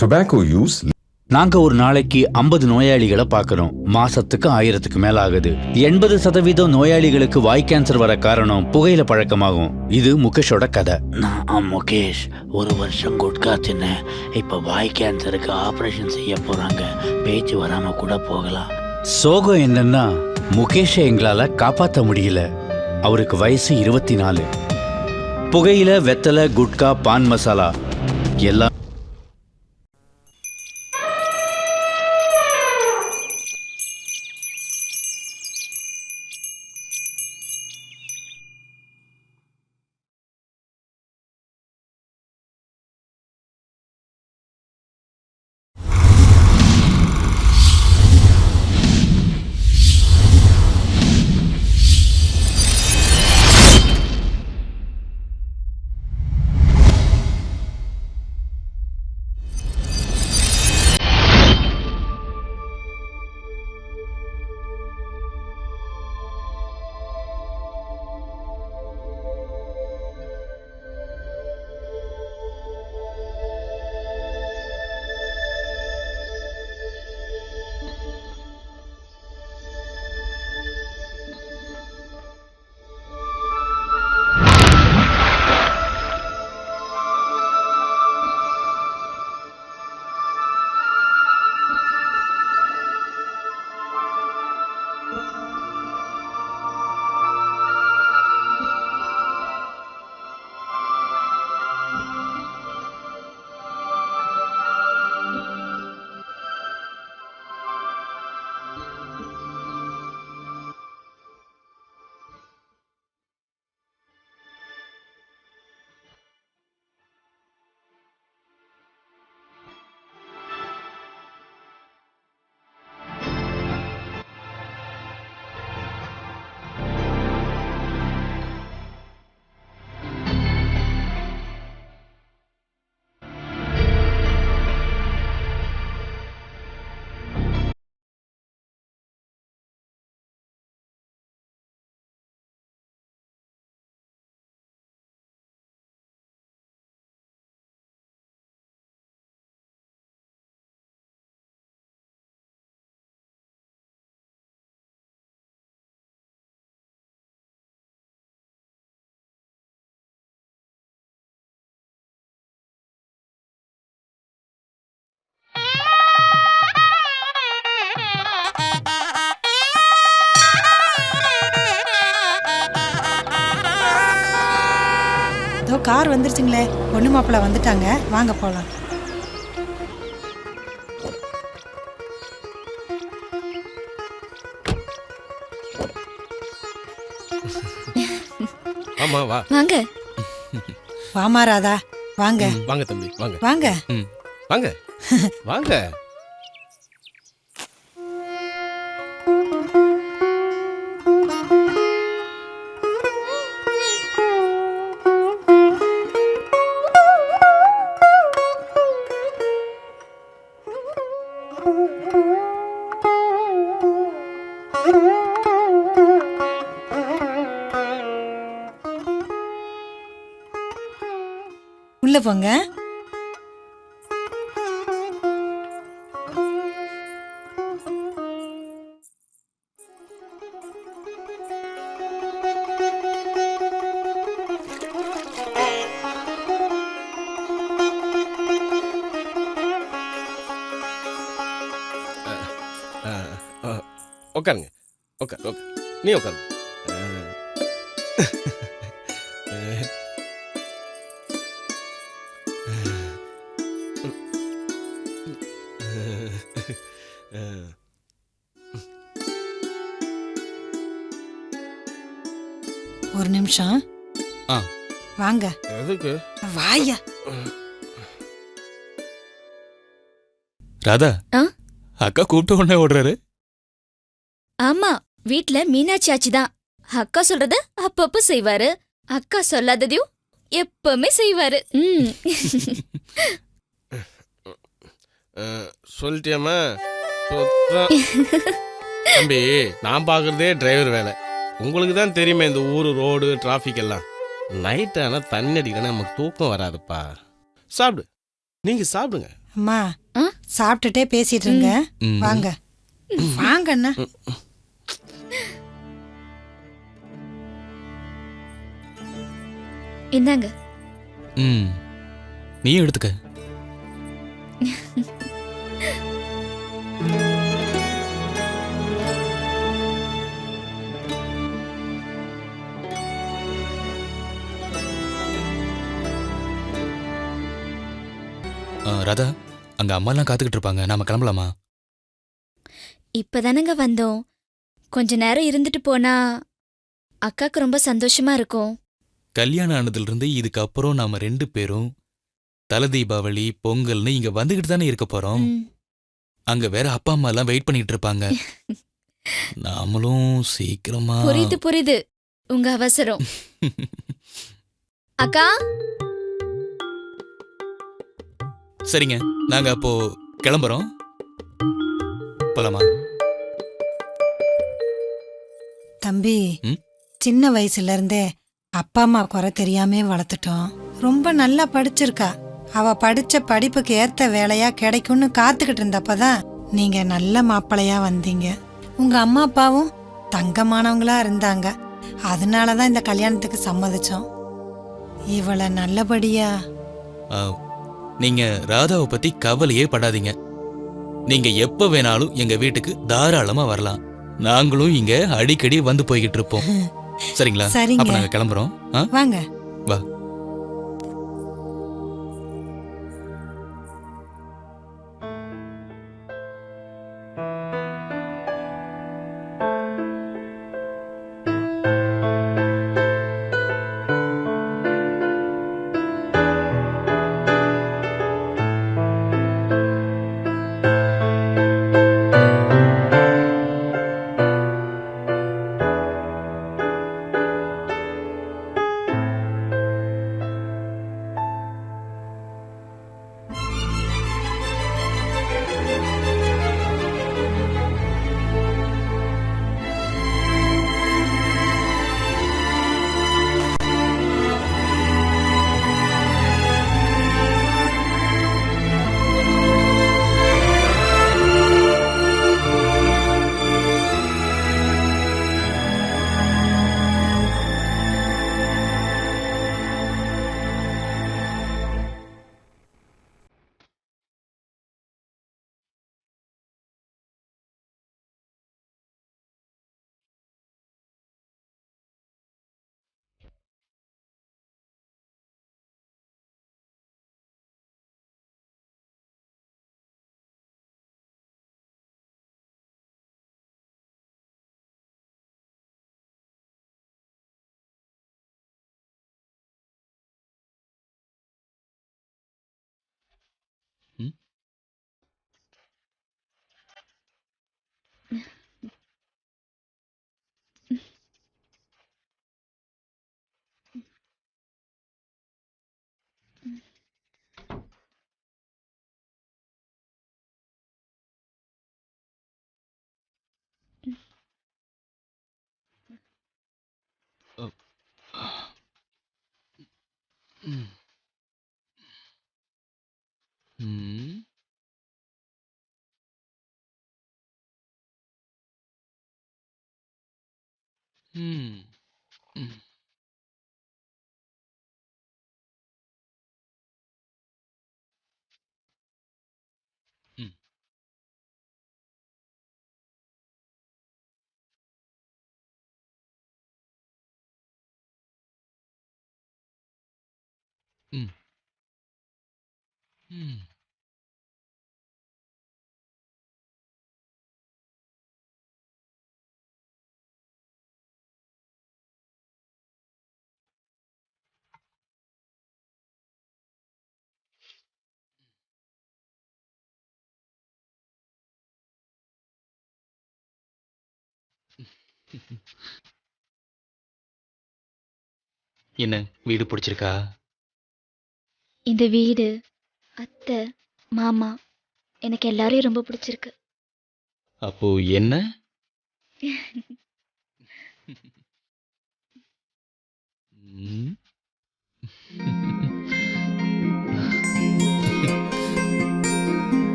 Tobacco use. நாங்க ஒரு நாளைக்கு 50 நோயாளிகளை பார்க்கறோம். மாசத்துக்கு 1000க்கு மேல ஆகுது. 80% நோயாளிகளுக்கு வாய் கேன்சர் வர காரணம் புகையில பழக்கமாகும். இது முகேஷோட கதை. நான் முகேஷ் 1 வருஷம் குட்கா தின்னேன். இப்ப வாய் கேன்சருக்கு ஆபரேஷன் செய்ய போறாங்க. பேச்சு வராம கூட போகலாம். சோகம் என்னன்னா முகேஷை எங்களால காப்பாற்ற முடியல. அவருக்கு வயசு 24. புகையில, வெத்தலை, குட்கா, பான் மசாலா எல்லாம் கார் வந்துருச்சுங்களே. பொண்ணு மாப்பிள்ள வந்துட்டாங்க, வாங்க போலாம். ஆமா வா. வாங்க. வாமா ராதா, வாங்க. வாங்க தம்பி, வாங்க. வாங்க. வாங்க. வாங்க. உள்ள போங்க. உட்காருங்க. உட்கார். நீ உட்காரு. ஒரு நிமிஷம். வாங்க. எதுக்கு? வாயா. ராதா, அக்கா கூப்பிட்ட உடனே ஓடுறாரு. ஆமா, வீட்ல மீனாட்சி ஆச்சி தான். அக்கா சொல்றத அப்பப்ப செய்வாரு. அக்கா சொல்லாததையும் எப்பவுமே செய்வாரு. சொல்லிட்டியாமா? தம்பி, நான் பார்க்குறதே டிரைவர் வேலை. உங்களுக்கு தான் தெரியுமே இந்த ஊர் ரோடு டிராஃபிக் எல்லாம். நைட் ஆனால் தண்ணி அடிக்கணும், நமக்கு தூக்கம் வராதுப்பா. சாப்பிடு, நீங்கள் சாப்பிடுங்க. அம்மா ஆ? சாப்பிட்டுட்டே பேசிட்டு இருங்க. ம். வாங்க வாங்க அண்ணா. இந்தாங்க. ம் நீயும் எடுத்துக்க. ராதா, அங்க அம்மாலாம் காத்துக்கிட்டு இருப்பாங்க, நாம கிளம்பலாமா? இப்பதானங்க வந்தோம். கொஞ்ச நேரம் இருந்துட்டு போனா அக்காக்கு ரொம்ப சந்தோஷமா இருக்கும். கல்யாணம் ஆனதுல இருந்து இதுக்கப்புறம் நாம 2 பேரும் தல தீபாவளி பொங்கல்னு இங்க வந்துகிட்டு தானே இருக்க போறோம். ம். அங்க வேற அப்பா அம்மா எல்லாம் வெயிட் பண்ணிட்டு இருப்பாங்க. நாமளும் சீக்கிரமா புரியுது உங்க அவசரம். அக்கா, சரிங்க, நாங்க அப்போ கிளம்புறோம். போலாமா? தம்பி, ம்? சின்ன வயசுல இருந்தே அப்பா அம்மா குறை தெரியாம வளர்த்துட்டோம். ரொம்ப நல்லா படிச்சிருக்கா. அவ படிச்ச படிப்புக்கு ஏத்த வேலையா கிடைக்கும்னு காத்துக்கிட்டு இருந்தப்பதான் நீங்க நல்ல மாப்பிள்ளையா வந்தீங்க. உங்க அம்மா அப்பாவும் தங்கமானவங்களா இருந்தாங்க. அதனாலதான் இந்த கல்யாணத்துக்கு சம்மதிச்சோம். இவளை நல்லபடியா ஆ, நீங்க ராதாவை பத்தி கவலையே படாதீங்க. நீங்க எப்ப வேணாலும் எங்க வீட்டுக்கு தாராளமா வரலாம். நாங்களும் இங்க அடிக்கடி வந்து போய்கிட்டு இருப்போம். சரிங்களா? சரிங்க. அப்ப நாங்க கிளம்புறோம். ஆ? வாங்க. வா. ம்? ம். ம். ம். ம். ம். ம். ம். என்ன வீடு பிடிச்சிருக்கா? இந்த வீடு, அத்தை, மாமா, எனக்கு எல்லாரையும் ரொம்ப பிடிச்சிருக்கு. அப்போ என்ன? ம்.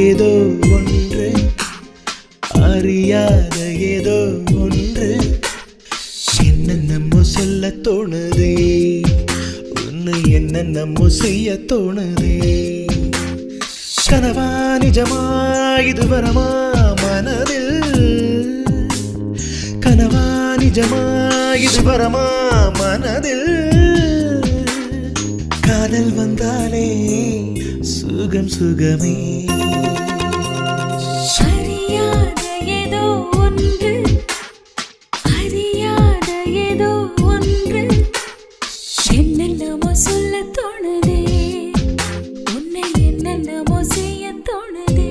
ஏதோ ஒன்று, அறியாத ஏதோ ஒன்று, என்னென்னமோ சொல்ல தோணுதே, உன்னை என்னென்னமோ செய்ய தோணுதே. கனவா நிஜமா இது வரமா மனதில், கனவா நிஜமா இது வரமா மனதில், காதல் வந்தாலே சுகம் சுகமே. அறியாத ஏதோ ஒன்று, அறியாத ஏதோ ஒன்று, என்னென்னமோ சொல்ல தோணுதே, உன்னை என்னென்னமோ செய்ய தோணுதே.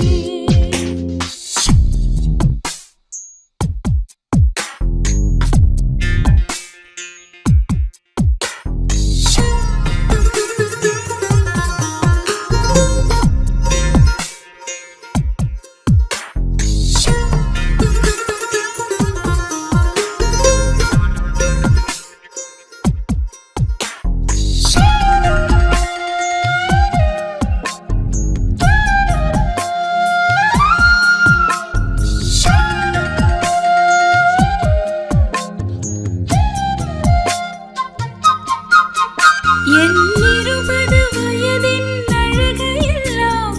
என் 20 வயதின் அழகையெல்லாம்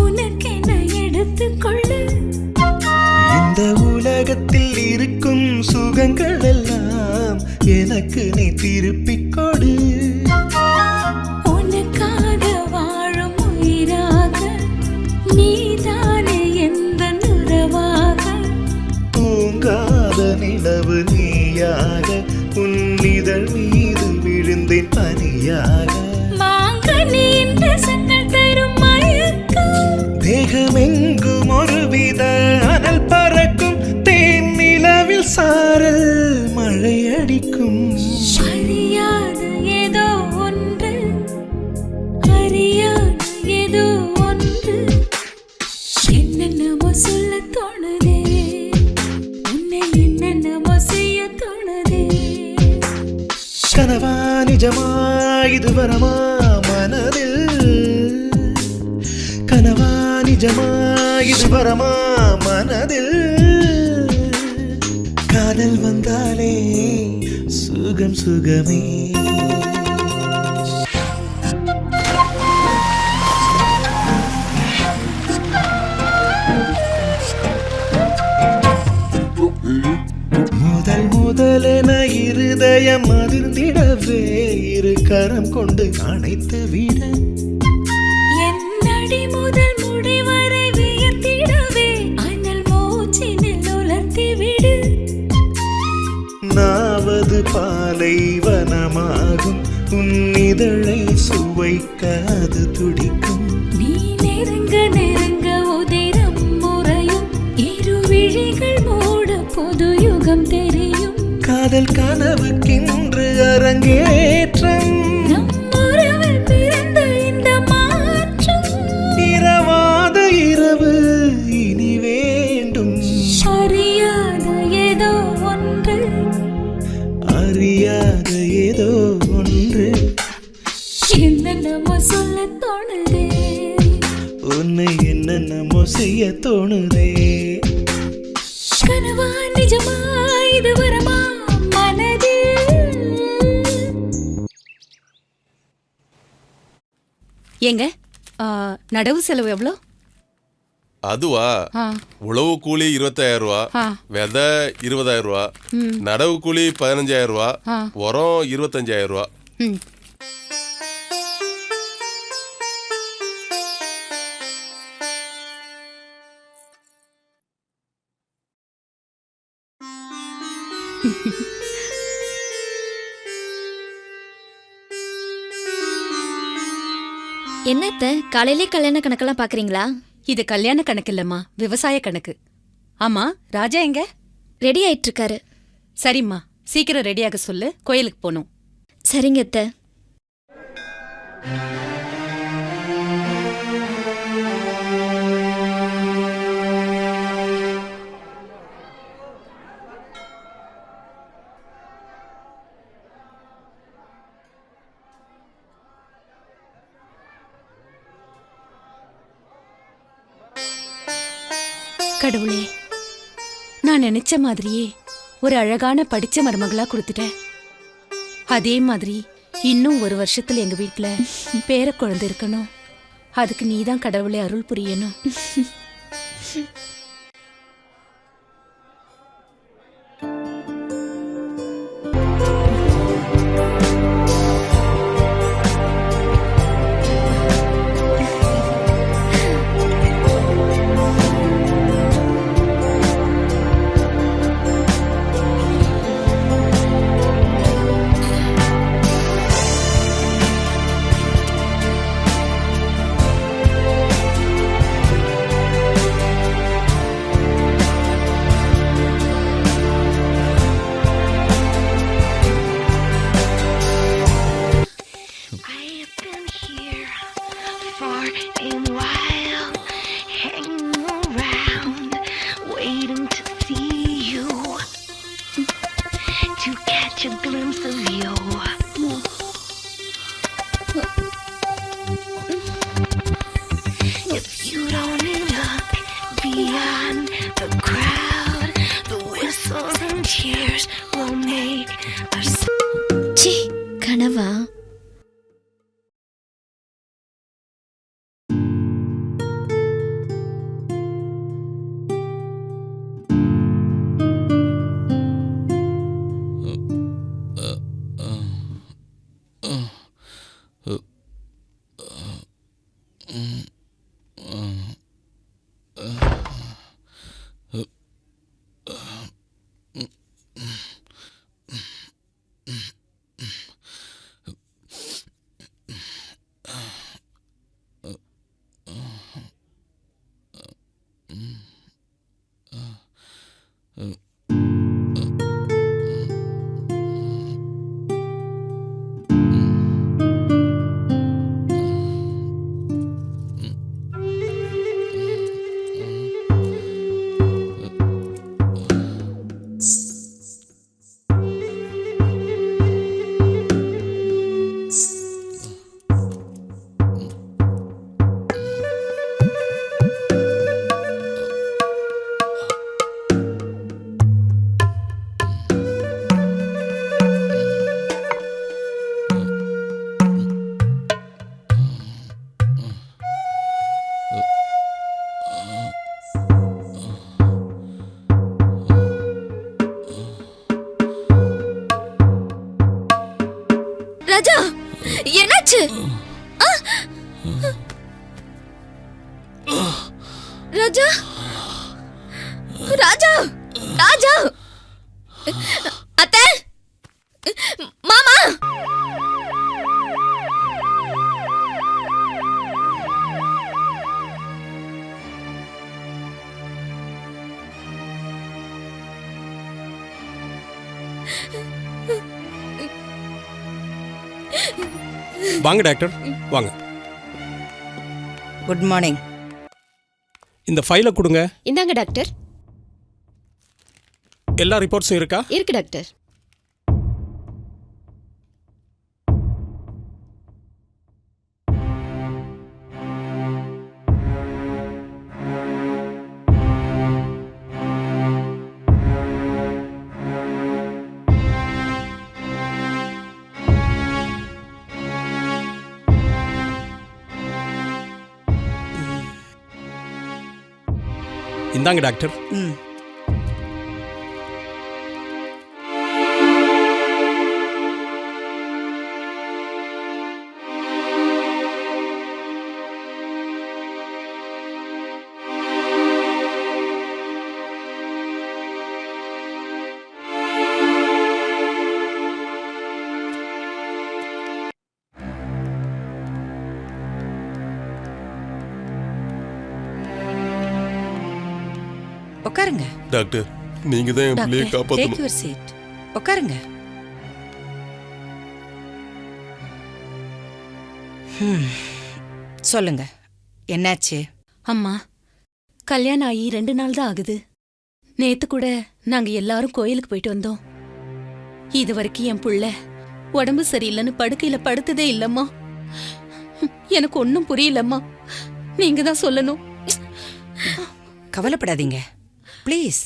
உனக்கென எடுத்துக்கொள்ளு. இந்த உலகத்தில் இருக்கும் சுகங்கள் எல்லாம் எனக்கு நீ திருப்பிக் கொடு. உனக்காக வாழும் உயிராக நீதானே எந்த உறவாக. தூங்காத நிலவு நீயாக, உன் இதழ் மீது விழுந்தேன் பனியாக. மாங்கனியின் ரசங்கள் தரும் மயக்கம், தேகமெங்கும் ஒருவித அனல் பறக்கும், தேன் நிலவில் சாரல் மழை அடிக்கும். அறியாத ஏதோ ஒன்று, அறியாத ஏதோ ஒன்று, என்னென்னமோ சொல்ல தோணுதே, உன்னை என்னென்னமோ செய்ய தோணுதே. கனவா நிஜமா இது வரமா மனதில், கனவா நிஜமா இது வரமா மனதில், காதல் வந்தாலே சுகம் சுகமே. முதல் முதலென இருதயம் அதிர்ந்திடவே, இரு கரம் கொண்டு அணைத்து விட. என் அடி முதல் முடி வரை வியர்த்திடவே, அனல் மூச்சினில் உலர்த்தி விடு. நாவது பாலைவனமாகும், உன் இதழை சுவைக்க அது துடிக்கும். நீ நெருங்க நெருங்க உதிரம் முறையும், இரு விழிகள் மூட புது யுகம் தெரியும். காதல் கனவுக்கின்று அரங்கேற்றம், நம் உறவில் பிறந்த இந்த மாற்றம், இரவாத இரவு இனி வேண்டும். அறியாத ஏதோ ஒன்று, அறியாத ஏதோ ஒன்று, என்னென்னமோ சொல்ல தோணுதே, உன்னை என்னென்னமோ செய்ய தோணுதே. கனவா நிஜமா இது வரமா மனதில். ஏங்க நடவு செலவு எவ்வளோ? அதுவா, உழவு கூலி 25,000 ரூபா, விதை 20,000 ரூபா, நடவு கூலி 15,000 ரூபா, உரம் 25,000 ரூபா. என்னத்த காலையிலே கல்யாண கணக்கெல்லாம் பாக்குறீங்களா? இது கல்யாண கணக்கு இல்லம்மா, விவசாய கணக்கு. ஆமா, ராஜா எங்க? ரெடி ஆயிட்டு இருக்காரு. சரிம்மா, சீக்கிரம் ரெடியாக சொல்லு, கோயிலுக்கு போகணும். சரிங்க அத்தை. கடவுளே, நான் நினைச்ச மாதிரியே ஒரு அழகான படிச்ச மருமகளா கொடுத்துட்டேன். அதே மாதிரி இன்னும் ஒரு வருஷத்துல எங்க வீட்ல பேர குழந்தை இருக்கணும். அதுக்கு நீதான் கடவுளே அருள் புரியணும். ச்சீ, கனவா? ராஜா, என்னாச்சு? ராஜா, ராஜா, ராஜா, அத்தை, மாமா. வாங்க டாக்டர், வாங்க. Good morning. இந்த ஃபைலை கொடுங்க. இந்தாங்க டாக்டர். எல்லா ரிப்போர்ட்ஸும் இருக்கா? இருக்கு டாக்டர். இந்தாங்க டாக்டர். உட்காருங்க டாக்டர், நீங்க தான் என் பிள்ளையை டாக்டர். டேக் காப்பாற்றணும். Your seat. உட்காருங்க. சொல்லுங்க, என்னாச்சு? அம்மா, கல்யாணம் ஆகி 2 நாள் தான் ஆகுது. நேத்து கூட நாங்க எல்லாரும் கோயிலுக்கு போயிட்டு வந்தோம். இது வரைக்கும் என் புள்ள உடம்பு சரியில்லைன்னு படுக்கையில படுத்ததே இல்லம்மா. எனக்கு ஒன்னும் புரியலம்மா. நீங்க தான் சொல்லணும். கவலைப்படாதீங்க ப்ளீஸ்.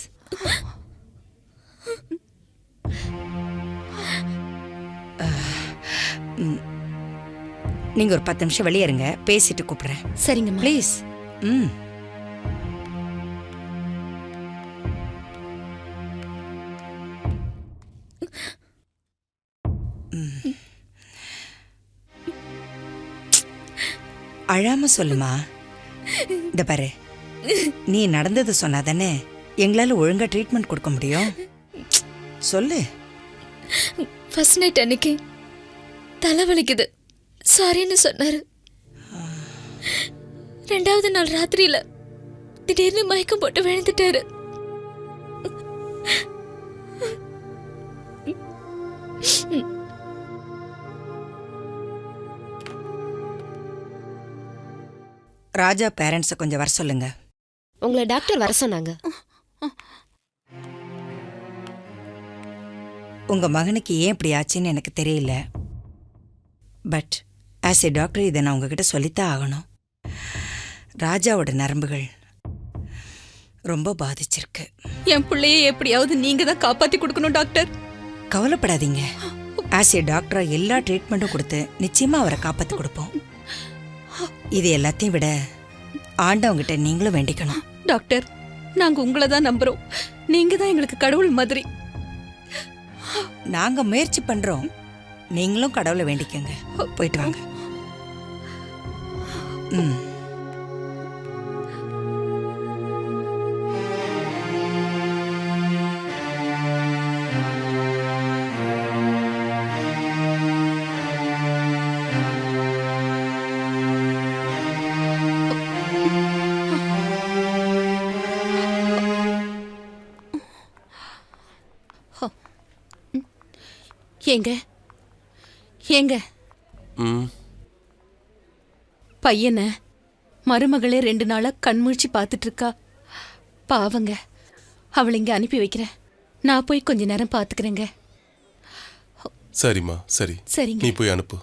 நீங்க ஒரு 10 நிமிஷம் வெளியே இருங்க, பேசிட்டு கூப்பிடுறேன். சரிங்கம்மா. ப்ளீஸ். ம். அழாம சொல்லுமா. இந்த பாரு, நீ நடந்தது சொன்னாதானே எங்களால ஒழுங்கா ட்ரீட்மெண்ட் கொடுக்க முடியும். சொல்லு. ஃபர்ஸ்ட் நைட் அன்னைக்கு தலைவலிக்குது சாரின்னு சொன்னாரு. 2வது நாள் ராத்திரியில திடீர்னு மயக்கம் போட்டு விழுந்துட்டாரு. ராஜா பேரண்ட்ஸை கொஞ்சம் வர சொல்லுங்க. உங்களை டாக்டர் வர சொன்னாங்க. உங்க மகனுக்கு ஏன் இப்படி ஆச்சுன்னு எனக்கு தெரியல. பட் ஆஸ் ஏ டாக்டர் இதை நான் உங்ககிட்ட சொல்லித்தான் ஆகணும். ராஜாவோட நரம்புகள் ரொம்ப பாதிச்சிருக்கு. என் பிள்ளைய எப்படியாவது நீங்க தான் காப்பாத்தி கொடுக்கணும் டாக்டர். கவலைப்படாதீங்க. ஆஸ் ஏ டாக்டரா எல்லா ட்ரீட்மெண்ட்டும் கொடுத்து நிச்சயமா அவரை காப்பாத்தி கொடுப்போம். இது எல்லாத்தையும் விட ஆண்டவங்கிட்ட நீங்களும் வேண்டிக்கணும். டாக்டர், நாங்க உங்களை தான் நம்புறோம். நீங்க தான் எங்களுக்கு கடவுள் மாதிரி. நாங்க முயற்சி பண்றோம், நீங்களும் கடவுளை வேண்டிக்கங்க. போயிட்டு வாங்க. ம். ஏங்க ஏங்க பையனை மருமகளே 2 நாளா கண்முழிச்சு பார்த்துட்டு இருக்கா. பாவங்க, அவளை இங்க அனுப்பி வைக்கிறேன். நான் போய் கொஞ்ச நேரம் பார்த்துக்கிறேங்க. சரிம்மா, சரி. சரிங்க. நீ போய் அனுப்பு.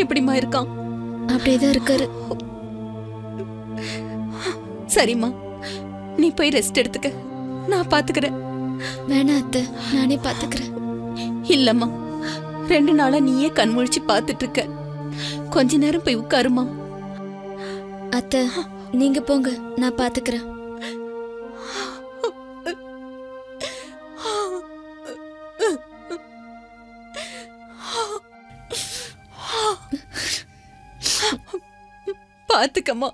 எப்படிமா இருக்கான்? அப்படியேதான் இருக்காரு. சரிம்மா, நீ போய் ரெஸ்ட் எடுத்துக்க, நான் பாத்துக்கிறேன். வேணா அத்தை, நானே பாத்துக்கிறேன். இல்லம்மா, 2 நாளா நீயே கண்முழிச்சு பார்த்துட்டு இருக்க. கொஞ்ச நேரம் போய் உட்காருமா. அத்தை, நீங்க போங்க, நான் பாத்துக்கிறேன். பாத்துக்கம்மா.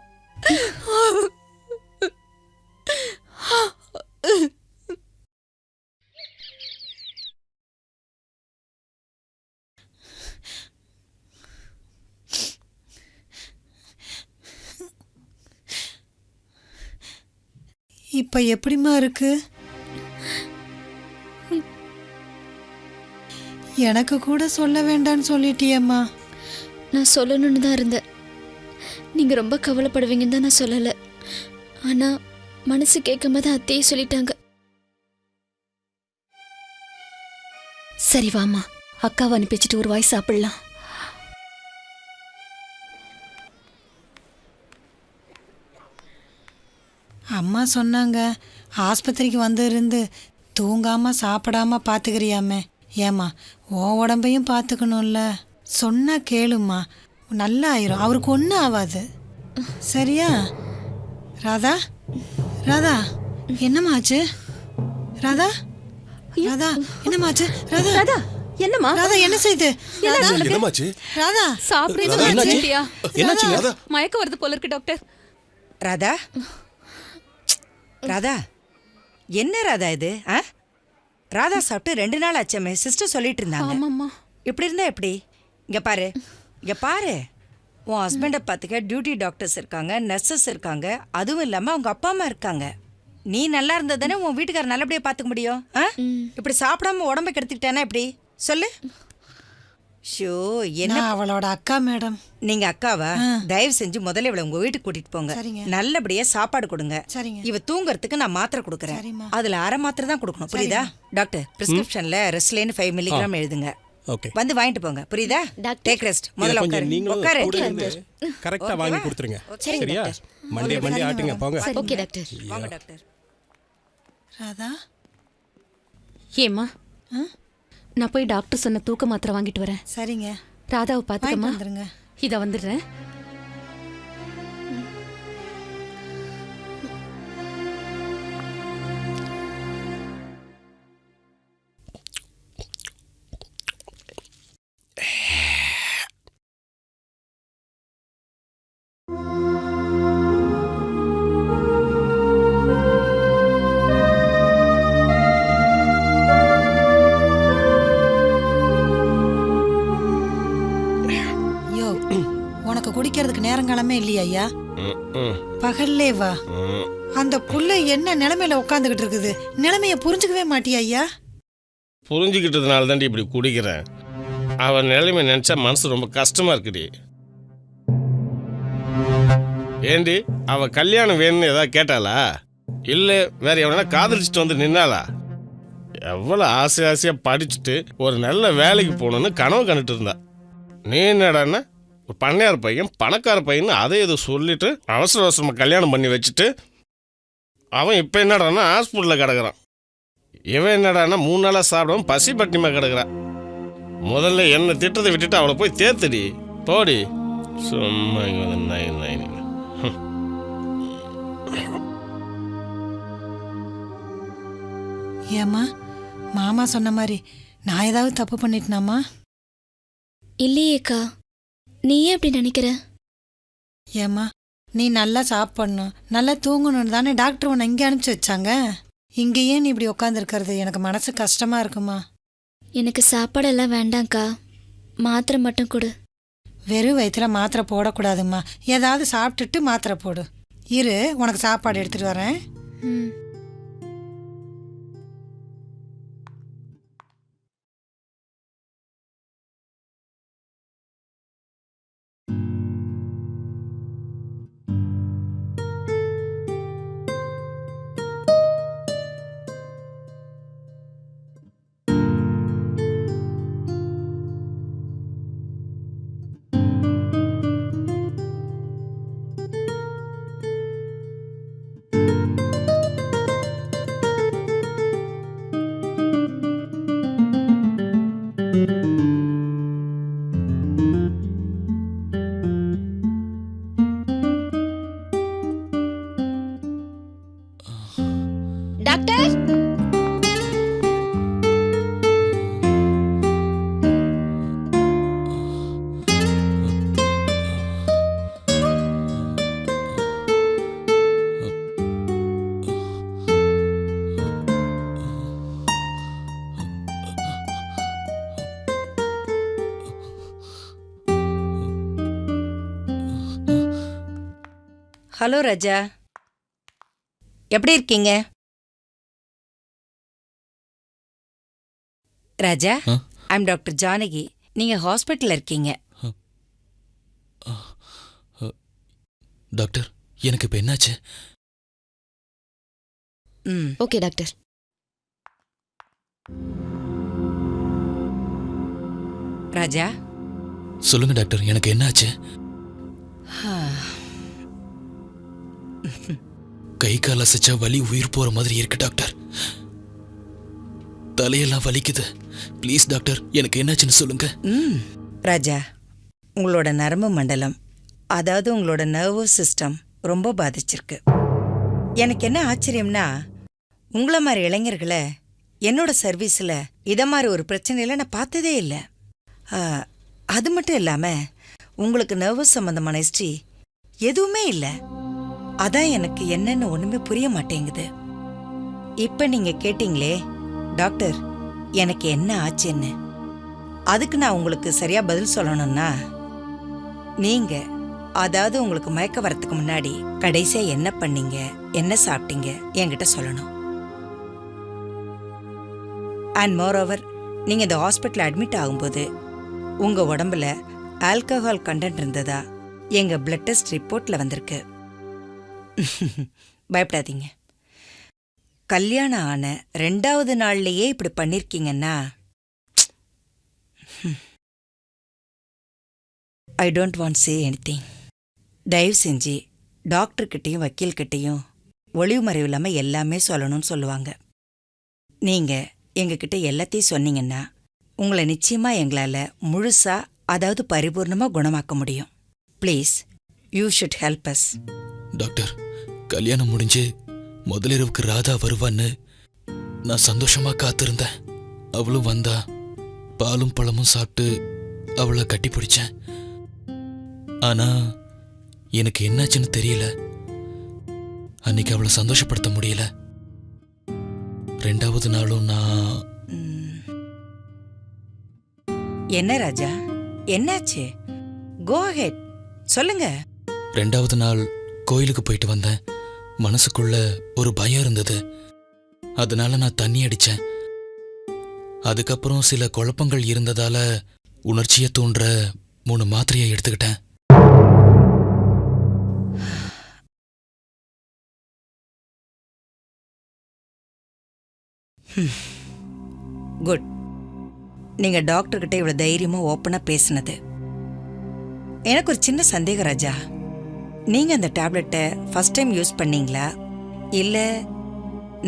இப்ப எப்படிம்மா இருக்கு? எனக்கு கூட சொல்ல வேண்டான்னு சொல்லிட்டியம்மா. நான் சொல்லணும்னு தான் இருந்தேன். நீங்க ரொம்ப கவலைப்படுவீங்கன்னு தான் நான் சொல்லல. ஆனா மனசு கேட்கும் போது அத்தையே சொல்லிட்டாங்க. சரி வாமா, அக்காவை அனுப்பிச்சிட்டு ஒரு வாய் சாப்பிடலாம். அம்மா சொன்னாங்க ஆஸ்பத்திரிக்கு வந்து இருந்து தூங்காம சாப்பிடாம பாத்துக்கிறியாமே. ஏம்மா, உன் உடம்பையும் பார்த்துக்கணும்ல. சொன்னா கேளும்மா, நல்லா ஆயிரும். அவருக்கு ஒன்றும் ஆகாது. சரியா? ராதா, ராதா, என்னமாச்சு? ராதா, ராதா, என்னமாச்சு? ராதா, ராதா, என்னம்மா? ராதா, என்ன செய்து? ராதா, என்னமாச்சு? ராதா, என்னாச்சு? மயக்கம் வருது போல இருக்கு டாக்டர். ராதா, ராதா, என்ன ராதா இது? ராதா சாப்பிட்டு 2 நாள் ஆச்சமே. சிஸ்டர் சொல்லிட்டு இருந்தாங்க. ஆமாம்மா. இப்படி இருந்தா எப்படி? இங்க பாரு, இங்க பாரு. உன் ஹஸ்பண்டை பார்த்துக்க டியூட்டி டாக்டர்ஸ் இருக்காங்க, நர்சஸ் இருக்காங்க. அதுவும் இல்லாம அவங்க அப்பா அம்மா இருக்காங்க. நீ நல்லா இருந்தா தானே உன் வீட்டுக்காரர் நல்லபடியா பார்த்துக்க முடியும். இப்படி சாப்பிடாம உடம்பை கெடுத்துக்கிட்டானா எப்படி? சொல்லு. ஷோ என்ன நான் அவளோட அக்கா மேடம். நீங்க அக்காவா? தயவு செஞ்சு முதல்ல இவளை உங்க வீட்டுக்கு கூட்டிட்டு போங்க. சரிங்க. நல்லபடியா சாப்பாடு கொடுங்க. சரிங்க. இவ தூங்கறதுக்கு நான் மாத்திரை கொடுக்கறேன். சரிம்மா. அதுல அரை மாத்திரை தான் கொடுக்கணும், புரியுதா? டாக்டர் பிரிஸ்கிரிப்ஷன்ல ரெஸ்ட்லேன்னு 5 மில்லிகிராம் எழுதுங்க. ஓகே. வந்து வாங்கிட்டு போங்க, புரியுதா? டாக்டர். Take rest. முதல்ல கொஞ்சம் உட்காரு. நீங்களும் உட்காரு. கூட இருந்து கரெக்டா வாங்கி கொடுத்துருங்க. சரிங்க சரியா? டாக்டர். மண்டே ஆட்டுங்க போங்க. Okay doctor. வாங்க டாக்டர். ராதா, ஏம்மா நான் போய் டாக்டர் சொன்ன தூக்க மாத்திரை வாங்கிட்டு வரேன். சரிங்க. ராதாவை வாங்கிட்டு பாத்துக்கமா. வந்துருங்க. இத வந்துடுறேன். யோ, உனக்கு குடிக்கிறதுக்கு நேரங்காலமே இல்லையா ஐயா? பகல்லே வா. அந்த புள்ள என்ன நிலைமையில உட்காந்துக்கிட்டு இருக்குது, நிலைமைய புரிஞ்சுக்கவே மாட்டியா ஐயா? புரிஞ்சுக்கிட்டதுனால தாண்டி இப்படி குடிக்கிறேன். அவன் நிலைமை நினைச்சா மனசு ரொம்ப கஷ்டமா இருக்குடி. ஏண்டி அவ கல்யாணம் வேணும்னு ஏதாவது கேட்டாளா, இல்ல வேற எவனா காதலிச்சுட்டு வந்து நின்னாளா? எவ்வளவு ஆசையா படிச்சுட்டு ஒரு நல்ல வேலைக்கு போகணும்னு கனவு கண்டுட்டு இருந்தா. நீ என்னடான்னா ஒரு பண்ணையார் பையன் பணக்கார பையன் அதை எதோ சொல்லிட்டு அவசர அவசரமா கல்யாணம் பண்ணி வச்சுட்டு அவன் இப்ப என்னடான்னா ஹாஸ்பிட்டலில் கிடக்குறான். இவன் என்னடான்னா 3 நாளா சாப்பிடாம பசி பட்டினிமா கிடக்குறான். முதல்ல என்ன திட்டத்தை விட்டுட்டு அவளை போய் தேத்துடி போடி. சும்மா இங்க வந்து நாய் நாய். ஏம்மா, மாமா சொன்ன மாதிரி நான் ஏதாவது தப்பு பண்ணிட்டேனாமா? இல்லையேக்கா, நீ ஏன் அப்படி நினைக்கிற? ஏம்மா, நீ நல்லா சாப்பிடணும், நல்லா தூங்கணும்னு தானே டாக்டர் உன்னை இங்கே அனுப்பிச்சி வச்சாங்க. இங்கேயே நீ இப்படி உட்காந்துருக்கிறது எனக்கு மனசு கஷ்டமா இருக்குமா? எனக்கு சாப்பாடெல்லாம் வேண்டாம்க்கா, மாத்திரை மட்டும் கொடு. வெறும் வயிற்றுல மாத்திரை போடக்கூடாதும்மா, ஏதாவது சாப்பிட்டுட்டு மாத்திரை போடு. இரு, உனக்கு சாப்பாடு எடுத்துட்டு வரேன். ம். டாக்டர், ஹலோ ராஜா, எப்படி இருக்கீங்க? ராஜா, ஐம் டாக்டர் ஜானகி. நீங்க ஹாஸ்பிட்டல்ல இருக்கீங்க. டாக்டர், எனக்கு இப்ப என்னாச்சு? Okay doctor. ராஜா, சொல்லுங்க டாக்டர், எனக்கு என்னாச்சு? கை கால் அசைச்சா வலி உயிர் போற மாதிரி இருக்கு டாக்டர். தலையெல்லாம் வலிக்குது. ப்ளீஸ் டாக்டர், எனக்கு என்னாச்சுன்னு சொல்லுங்க. ராஜா, உங்களோட நரம்பு மண்டலம், அதாவது உங்களோட நர்வஸ் சிஸ்டம் ரொம்ப பாதிச்சிருக்கு. எனக்கு என்ன ஆச்சரியம்னா, உங்களை மாதிரி இளைஞர்களை என்னோட சர்வீஸில் இதை மாதிரி ஒரு பிரச்சனையில் நான் பார்த்ததே இல்லை. அது மட்டும் இல்லாமல் உங்களுக்கு நர்வஸ் சம்மந்தமான ஹிஸ்ட்ரி எதுவுமே இல்லை. அதான் எனக்கு என்னன்னு ஒன்றுமே புரிய மாட்டேங்குது. இப்போ நீங்கள் கேட்டீங்களே டாக்டர் எனக்கு என்ன ஆச்சுன்னு, அதுக்கு நான் உங்களுக்கு சரியா பதில் சொல்லணும்னா, நீங்க அதாவது உங்களுக்கு மயக்க வரத்துக்கு முன்னாடி கடைசியா என்ன பண்ணீங்க, என்ன சாப்பிட்டீங்க என்கிட்ட சொல்லணும். அண்ட் மோர் ஓவர், நீங்க இந்த ஹாஸ்பிட்டல் அட்மிட் ஆகும்போது உங்க உடம்புல ஆல்கஹால் கண்டென்ட் இருந்ததா எங்க பிளட் டெஸ்ட் ரிப்போர்ட்ல வந்திருக்கு. பயப்படாதீங்க. கல்யாணம் ஆன 2வது நாள்லயே இப்படி பண்ணிருக்கீங்கன்னா I don't want say anything. தயவு செஞ்சு டாக்டர்கிட்டையும் வக்கீல்கிட்டையும் ஒளிவு மறைவு இல்லாமல் எல்லாமே சொல்லணும்னு சொல்லுவாங்க. நீங்க எங்ககிட்ட எல்லாத்தையும் சொன்னீங்கன்னா உங்களை நிச்சயமா எங்களால் முழுசா, அதாவது பரிபூர்ணமாக குணமாக்க முடியும். Please you should help us. Doctor, கல்யாணம் முடிஞ்சு முதலிரவுக்கு ராதா வருவான்னு நான் சந்தோஷமா காத்திருந்தேன். அவளும் வந்தா. பாலும் பழமும் சாப்பிட்டு அவளை கட்டி பிடிச்சேன். ஆனா எனக்கு என்னாச்சுன்னு தெரியல. அன்னைக்கு அவளை சந்தோஷப்படுத்த முடியல. 2வது நாளும் நான் என்ன ராஜா, என்னாச்சு? கோ அஹெட், சொல்லுங்க. 2வது நாள் கோயிலுக்கு போயிட்டு வந்தேன். மனசுக்குள்ள ஒரு பயம் இருந்தது. அதனால நான் தண்ணி அடிச்சேன். அதுக்கப்புறம் சில குழப்பங்கள் இருந்ததால உணர்ச்சியை தூண்டுற 3 மாத்திரையை எடுத்துக்கிட்டேன். குட். நீங்க டாக்டர்கிட்ட இவ்வளவு தைரியமா ஓப்பனா பேசினது. எனக்கு ஒரு சின்ன சந்தேகம் ராஜா. நீங்க அந்த டேப்லெட்டை ஃபர்ஸ்ட் டைம் யூஸ் பண்ணீங்களா இல்ல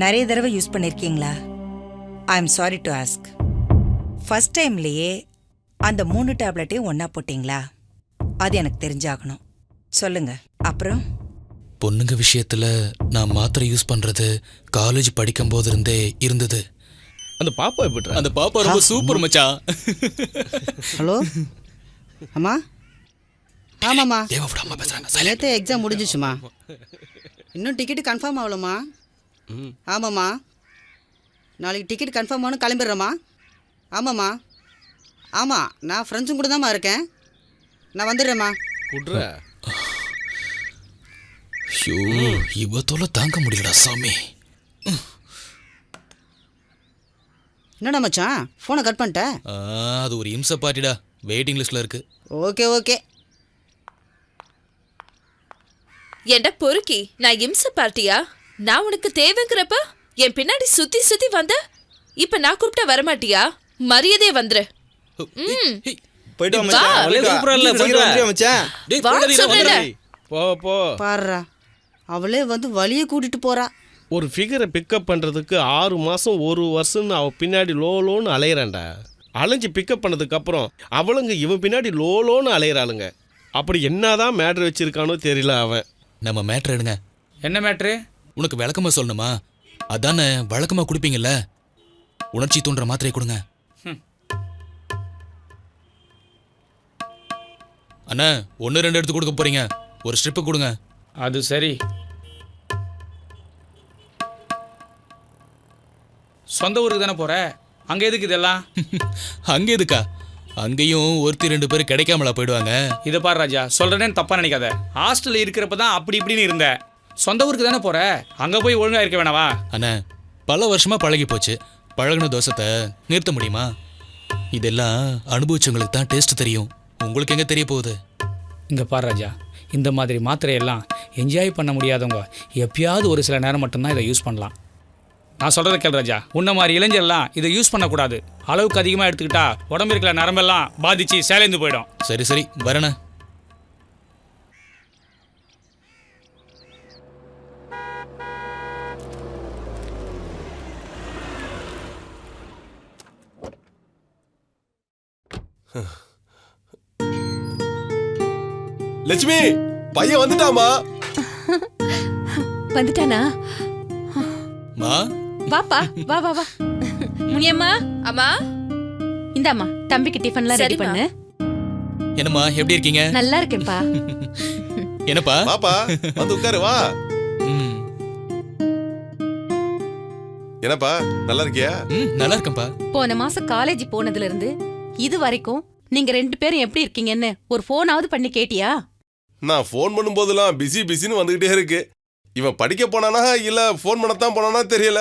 நிறைய தடவை யூஸ் பண்ணிருக்கீங்களா? I am sorry to ask. First டைம்லயே அந்த 3 டேப்லெட்டையும் ஒன்னா போட்டீங்களா? அது எனக்கு தெரிஞ்சாகணும். சொல்லுங்க. அப்புறம் பொண்ணுங்க விஷயத்துல நான் மாத்திரை யூஸ் பண்றது காலேஜ் படிக்கும் போது இருந்தே இருந்தது. அந்த பாப்பா எப்படி? அந்த பாப்பா ரொம்ப சூப்பர் மச்சான். ஹலோ அம்மா. ஆமாம்மா, தேவைப்படாம பேசுறாங்க. நேற்று எக்ஸாம் முடிஞ்சிச்சுமா. இன்னும் டிக்கெட்டு கன்ஃபார்ம் ஆகலம்மா. ஆமாம்மா, நாளைக்கு டிக்கெட் கன்ஃபார்ம் ஆகணும், கிளம்பிடுறேம்மா. ஆமாம்மா. ஆமாம், நான் ஃப்ரெண்ட்ஸும் கூட தான்மா இருக்கேன். நான் வந்துடுறேம்மா. குட்ரா. ஐயோ, இவ தொலை தாங்க முடியலடா சாமி. என்னடா மச்சான், ஃபோனை கட் பண்ணிட்ட? அது ஒரு இம்ச பார்ட்டிடா. வெயிட்டிங் லிஸ்ட்ல இருக்கு. Okay okay. ஏண்டா பொறுக்கி, நான் இம்ச பார்ட்டியா? நான் உனக்கு தேவைங்கிறப்ப என் பின்னாடி சுத்தி சுத்தி வந்த, இப்ப நான் கூப்பிட்டா வரமாட்டியா? மரியாதையே வந்துரு. பாருடா, அவளே வந்து வழியை கூட்டிட்டு போறா. ஒரு ஃபிகரை பிக்கப் பண்ணுறதுக்கு 6 மாதம் 1 வருஷம்னு அவள் பின்னாடி லோலோன்னு அலையிறான்டா. அலைஞ்சு பிக்கப் பண்ணதுக்கு அப்புறம் அவளுங்க இவன் பின்னாடி லோலோன்னு அலையிறாளுங்க. அப்படி என்னதான் மேட்ரு வச்சிருக்கானோ தெரியல அவன். நம்ம மேட்ரு எடுங்க. என்ன மேட்ரு? உனக்கு விளக்கமா சொல்லணுமா? அதானே வழக்கமா குடிப்பீங்கல்ல. உணர்ச்சி தூண்டுற மாத்திரை கொடுங்க. அண்ணா, 1-2 எடுத்து கொடுக்க போறீங்க. ஒரு ஸ்ட்ரிப்பு கொடுங்க. அது சரி. சொந்த ஊருக்கு தானே போற, அங்க எதுக்கு இதெல்லாம்? அங்க எதுக்கா? அங்கேயும் 1-2 பேர் கிடைக்காமலா போயிடுவாங்க. இதை பாரு ராஜா, சொல்றேன்னு தப்பா நினைக்காத. ஹாஸ்டல்ல இருக்கிறப்ப தான் அப்படி இப்படின்னு இருந்த. சொந்த ஊருக்கு தானே போற, அங்க போய் ஒழுங்கா இருக்க வேணாவா? அண்ணா, பல வருஷமா பழகி போச்சு. பழகின தோசத்தை நிறுத்த முடியுமா? இதெல்லாம் அனுபவிச்சவங்களுக்கு தான் டேஸ்ட் தெரியும். உங்களுக்கு எங்க தெரிய போகுது? இங்க பாரு ராஜா, இந்த மாதிரி மாத்திரையெல்லாம் என்ஜாய் பண்ண முடியாதவங்க எப்பயாவது ஒரு சில நேரம் மட்டும்தான் இதை யூஸ் பண்ணலாம். நான் சொல்கிறத கேள் ராஜா, உன்ன மாதிரி இளைஞர்லாம் இதை யூஸ் பண்ணக்கூடாது. அளவுக்கு அதிகமாக எடுத்துக்கிட்டா உடம்பு இருக்கிற நரம்பெல்லாம் பாதிச்சு சேலேந்து போயிடும். சரி சரி, வரேண்ணா. லட்சுமி, பையன் வந்துட்டாமா? வந்துட்டானா? மா, வாப்பா, வா வா வா. முனியம்மா. அம்மா. இந்தாம்மா, தம்பிக்கு டிஃபன்லாம் ரெடி பண்ணு. என்னம்மா, எப்படி இருக்கீங்க? நல்லா இருக்கேன்ப்பா. என்னப்பா? பாப்பா, வந்து உட்காரு வா. என்னப்பா, நல்லா இருக்கியா? நல்லா இருக்கேன்ப்பா. போன மாசம் காலேஜ் போனதுல இருந்து இது வரைக்கும் நீங்க 2 பேரும் எப்படி இருக்கீங்கன்னு ஒரு போனாவது பண்ணி கேட்டியா? நான் ஃபோன் பண்ணும்போதெல்லாம் பிஸின்னு வந்துகிட்டே இருக்கு. இவன் படிக்க போனானா இல்ல ஃபோன் பண்ணத்தான் போனானா தெரியல.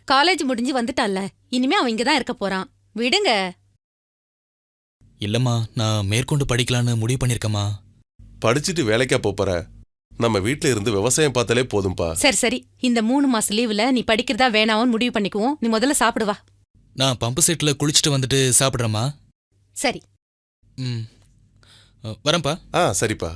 காலேஜ் முடிஞ்சு வந்துட்டான்ல, இனிமே அவன் இங்கதான் இருக்க போறான். விடுங்க. இல்லம்மா, நான் மேற்கொண்டு படிக்கலான்னு முடிவு பண்ணிருக்கேம்மா. படிச்சுட்டு வேலைக்கா போற? நம்ம வீட்ல இருந்து விவசாயம் பார்த்தாலே போதும்பா. சரி சரி, இந்த 3 மாச லீவுல நீ படிக்கிறதா வேணாவும் முடிவு பண்ணிக்குவோம். நீ முதல்ல சாப்பிடுவா. நான் பம்பு செட்ல குளிச்சுட்டு வந்துட்டு சாப்பிட்றேம்மா. சரி. ம், வரேன்ப்பா. சரிப்பா.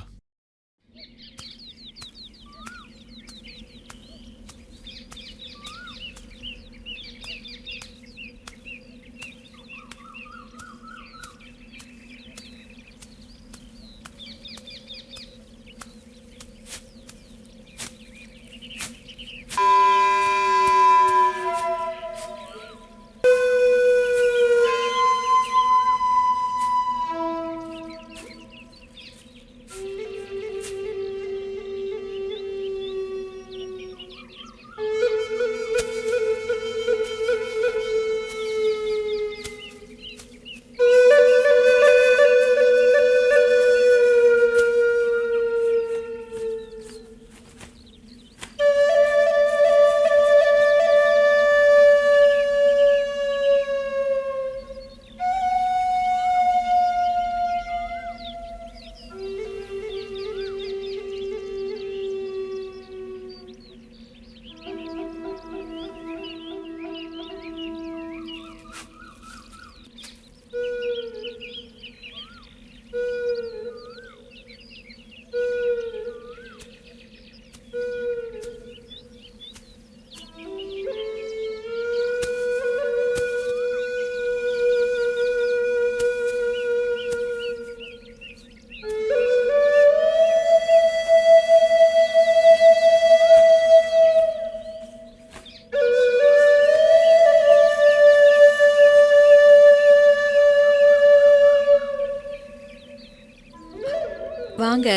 வாங்க.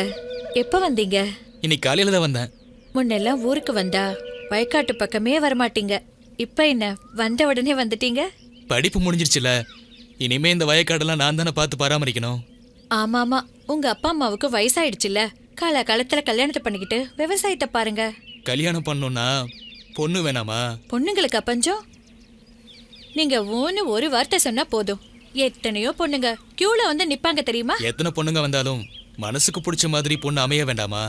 எப்ப வந்தீங்க? இன்னைக்கு காலையில தான் வந்தேன். முன்னெல்லாம் ஊருக்கு வந்தா வயக்காட்டு பக்கமே வரமாட்டீங்க. இப்ப என்ன வந்த உடனே வந்துட்டீங்க? படிப்பு முடிஞ்சிருச்சுல, இனிமே இந்த வயக்காடெல்லாம் நான் தானே பார்த்து பராமரிக்கணும். ஆமாமா, உங்க அப்பா அம்மாவுக்கு வயசாயிடுச்சுல. காலத்துல கல்யாணத்தை பண்ணிக்கிட்டு விவசாயத்தை பாருங்க. கல்யாணம் பண்ணணும்னா பொண்ணு வேணாமா? பொண்ணுங்களுக்கு அப்பஞ்சம். நீங்க ஒரு வார்த்தை சொன்னா போதும், எத்தனையோ பொண்ணுங்க கியூல வந்து நிப்பாங்க தெரியுமா? எத்தனை பொண்ணுங்க வந்தாலும் மனசுக்கு பிடிச்ச மாதிரி பொண்ணு அமைய வேண்டாமா?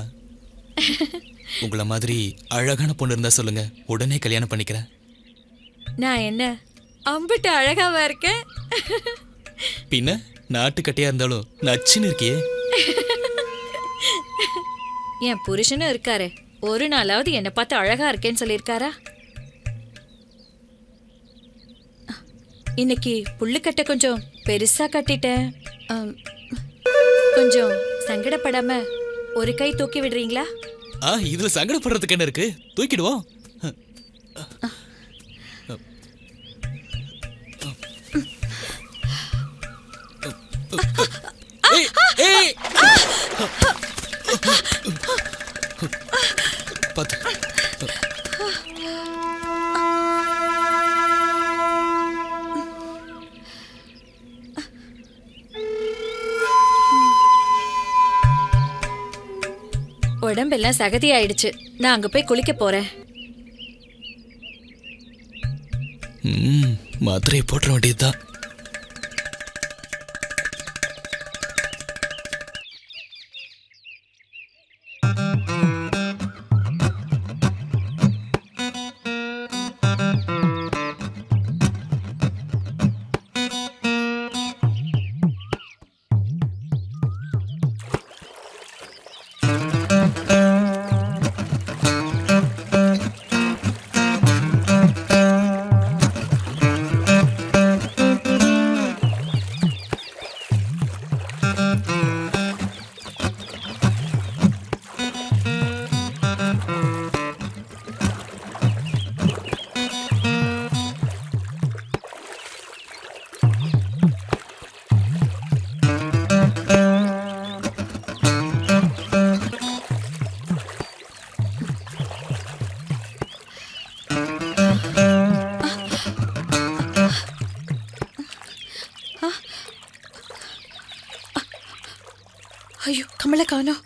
உங்கள மாதிரி அழகான பொண்ணு இருந்தா சொல்லுங்க, உடனே கல்யாணம் பண்ணிக்கிறேன். நான் என்ன அம்பிட்டு அழகாவா இருக்கேன்? பின்ன நாட்டுக்கட்டையா இருந்தாலும் நச்சுன்னு இருக்கியே. என் புருஷனும் இருக்காரு, ஒரு நாளாவது என்னை பார்த்து அழகா இருக்கேன்னு சொல்லியிருக்காரா? இன்னைக்கு புல்லுக்கட்டை கொஞ்சம் பெருசா கட்டிட்டேன். கொஞ்சம் சங்கடப்படாம ஒரு கை தூக்கி விடுறீங்களா? இதுல சங்கடப்படுறதுக்கு என்ன இருக்கு, தூக்கிடுவோம். உடம்பெல்லாம் சகதி ஆயிடுச்சு. நான் அங்க போய் குளிக்க போறேன். மாத்திரையை போட்டுற வேண்டியதுதான். ஐயோ, கமலை காணோம்.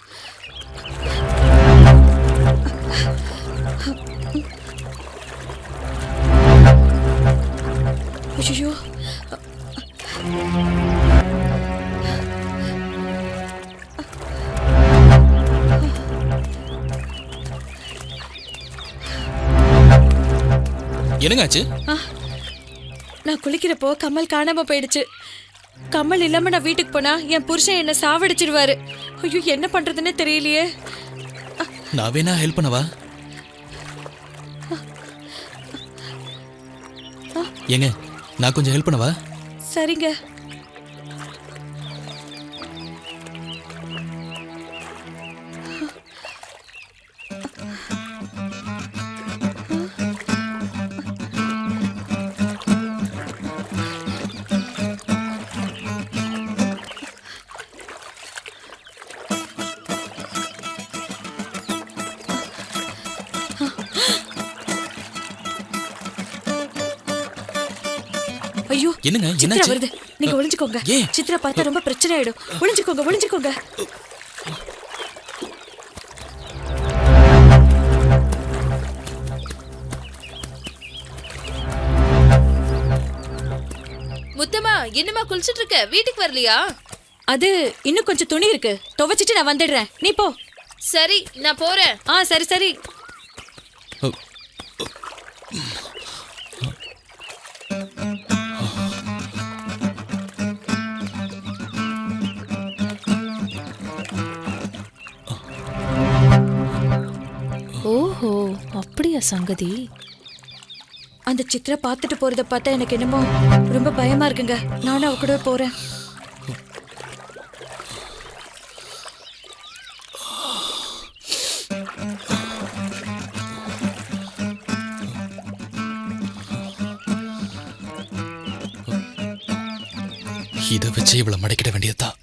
ஐயோ, என்னங்காச்சு? நான் குளிக்கிறப்போ கம்மல் காணாம போயிடுச்சு. கம்மல் இல்லாம நான் வீட்டுக்கு போனா என் புருஷன் என்ன சாவடிச்சிடுவாரு. ஐயோ என்ன பண்றதுன்னு தெரியலையே. நான் வேணா ஹெல்ப் பண்ணவா? ஏங்க நான் கொஞ்சம் ஹெல்ப் பண்ணவா? சரிங்க. ஐயோ என்னங்க சித்ரா என்னாச்சு? வருது. நீங்க ஒளிஞ்சுக்கோங்க. ஏன்? சித்ரா பார்த்தா ரொம்ப பிரச்சனை ஆயிடும். ஒளிஞ்சுக்கோங்க ஒளிஞ்சுக்கோங்க. முத்தம்மா என்னம்மா குளிச்சிட்டு இருக்க? வீட்டுக்கு வரலையா? அது இன்னும் கொஞ்சம் துணி இருக்கு. துவைச்சிட்டு நான் வந்துடுறேன். நீ போ. சரி நான் போறேன். சரி சரி. ஓஹோ அப்படியா சங்கதி? அந்த சித்ரா பார்த்துட்டு போறத பார்த்தா எனக்கு என்னமோ ரொம்ப பயமா இருக்குங்க. நானும் அவ கூட போறேன். இதை வச்சு இவளை மடக்கிட வேண்டியதுதான்.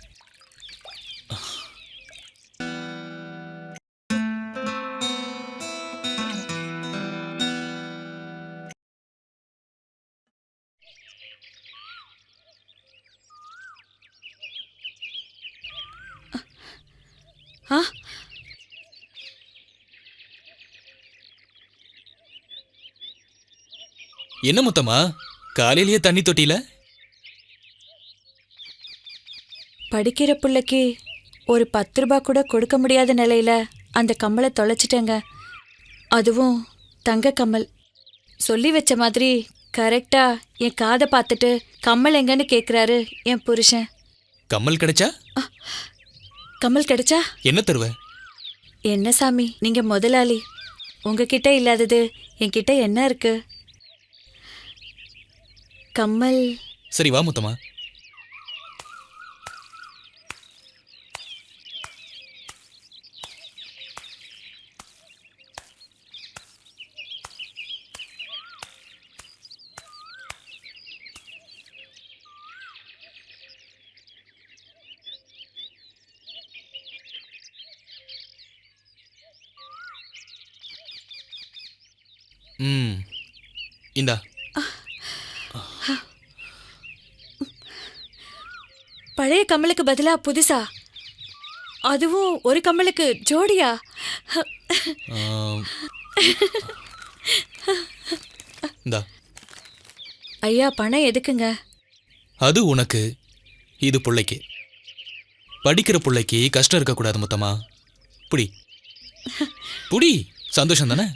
என்ன முத்தம்மா காலையிலேயே தண்ணி தொட்டியில? படிக்கிற பிள்ளைக்கு ஒரு 10 ரூபாய் கூட கொடுக்க முடியாத நிலையில அந்த கம்மலை தொலைச்சிட்டேங்க. அதுவும் தங்க கம்மல். சொல்லி வச்ச மாதிரி கரெக்டா என் காதை பார்த்துட்டு கம்மல் எங்கன்னு கேட்குறாரு என் புருஷன். கம்மல் கிடைச்சா? கம்மல் கிடைச்சா என்ன தருவ? என்ன சாமி நீங்க முதலாளி, உங்ககிட்ட இல்லாதது என்கிட்ட என்ன இருக்கு? கம்மல். சரி வா முத்தம்மா. இந்தா. பழைய கம்மலுக்கு பதிலா புதுசா? அதுவும் ஒரு கம்மலுக்கு ஜோடியா? இந்தா. ஐயா பணம் எதுக்குங்க? அது உனக்கு, இது புள்ளைக்கு. படிக்கிற புள்ளைக்கு கஷ்டம் இருக்கக்கூடாது முத்தம்மா. புடி புடி. சந்தோஷம் தானே?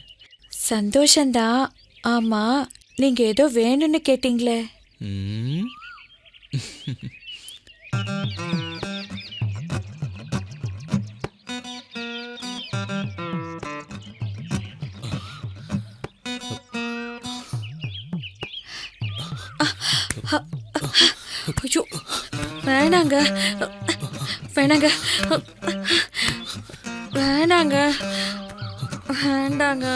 சந்தோஷந்தான். ஆமா நீங்க ஏதோ வேணும்னு கேட்டீங்களே. ஐயோ வேணாங்க வேணாங்க வேணாங்க வேண்டாங்க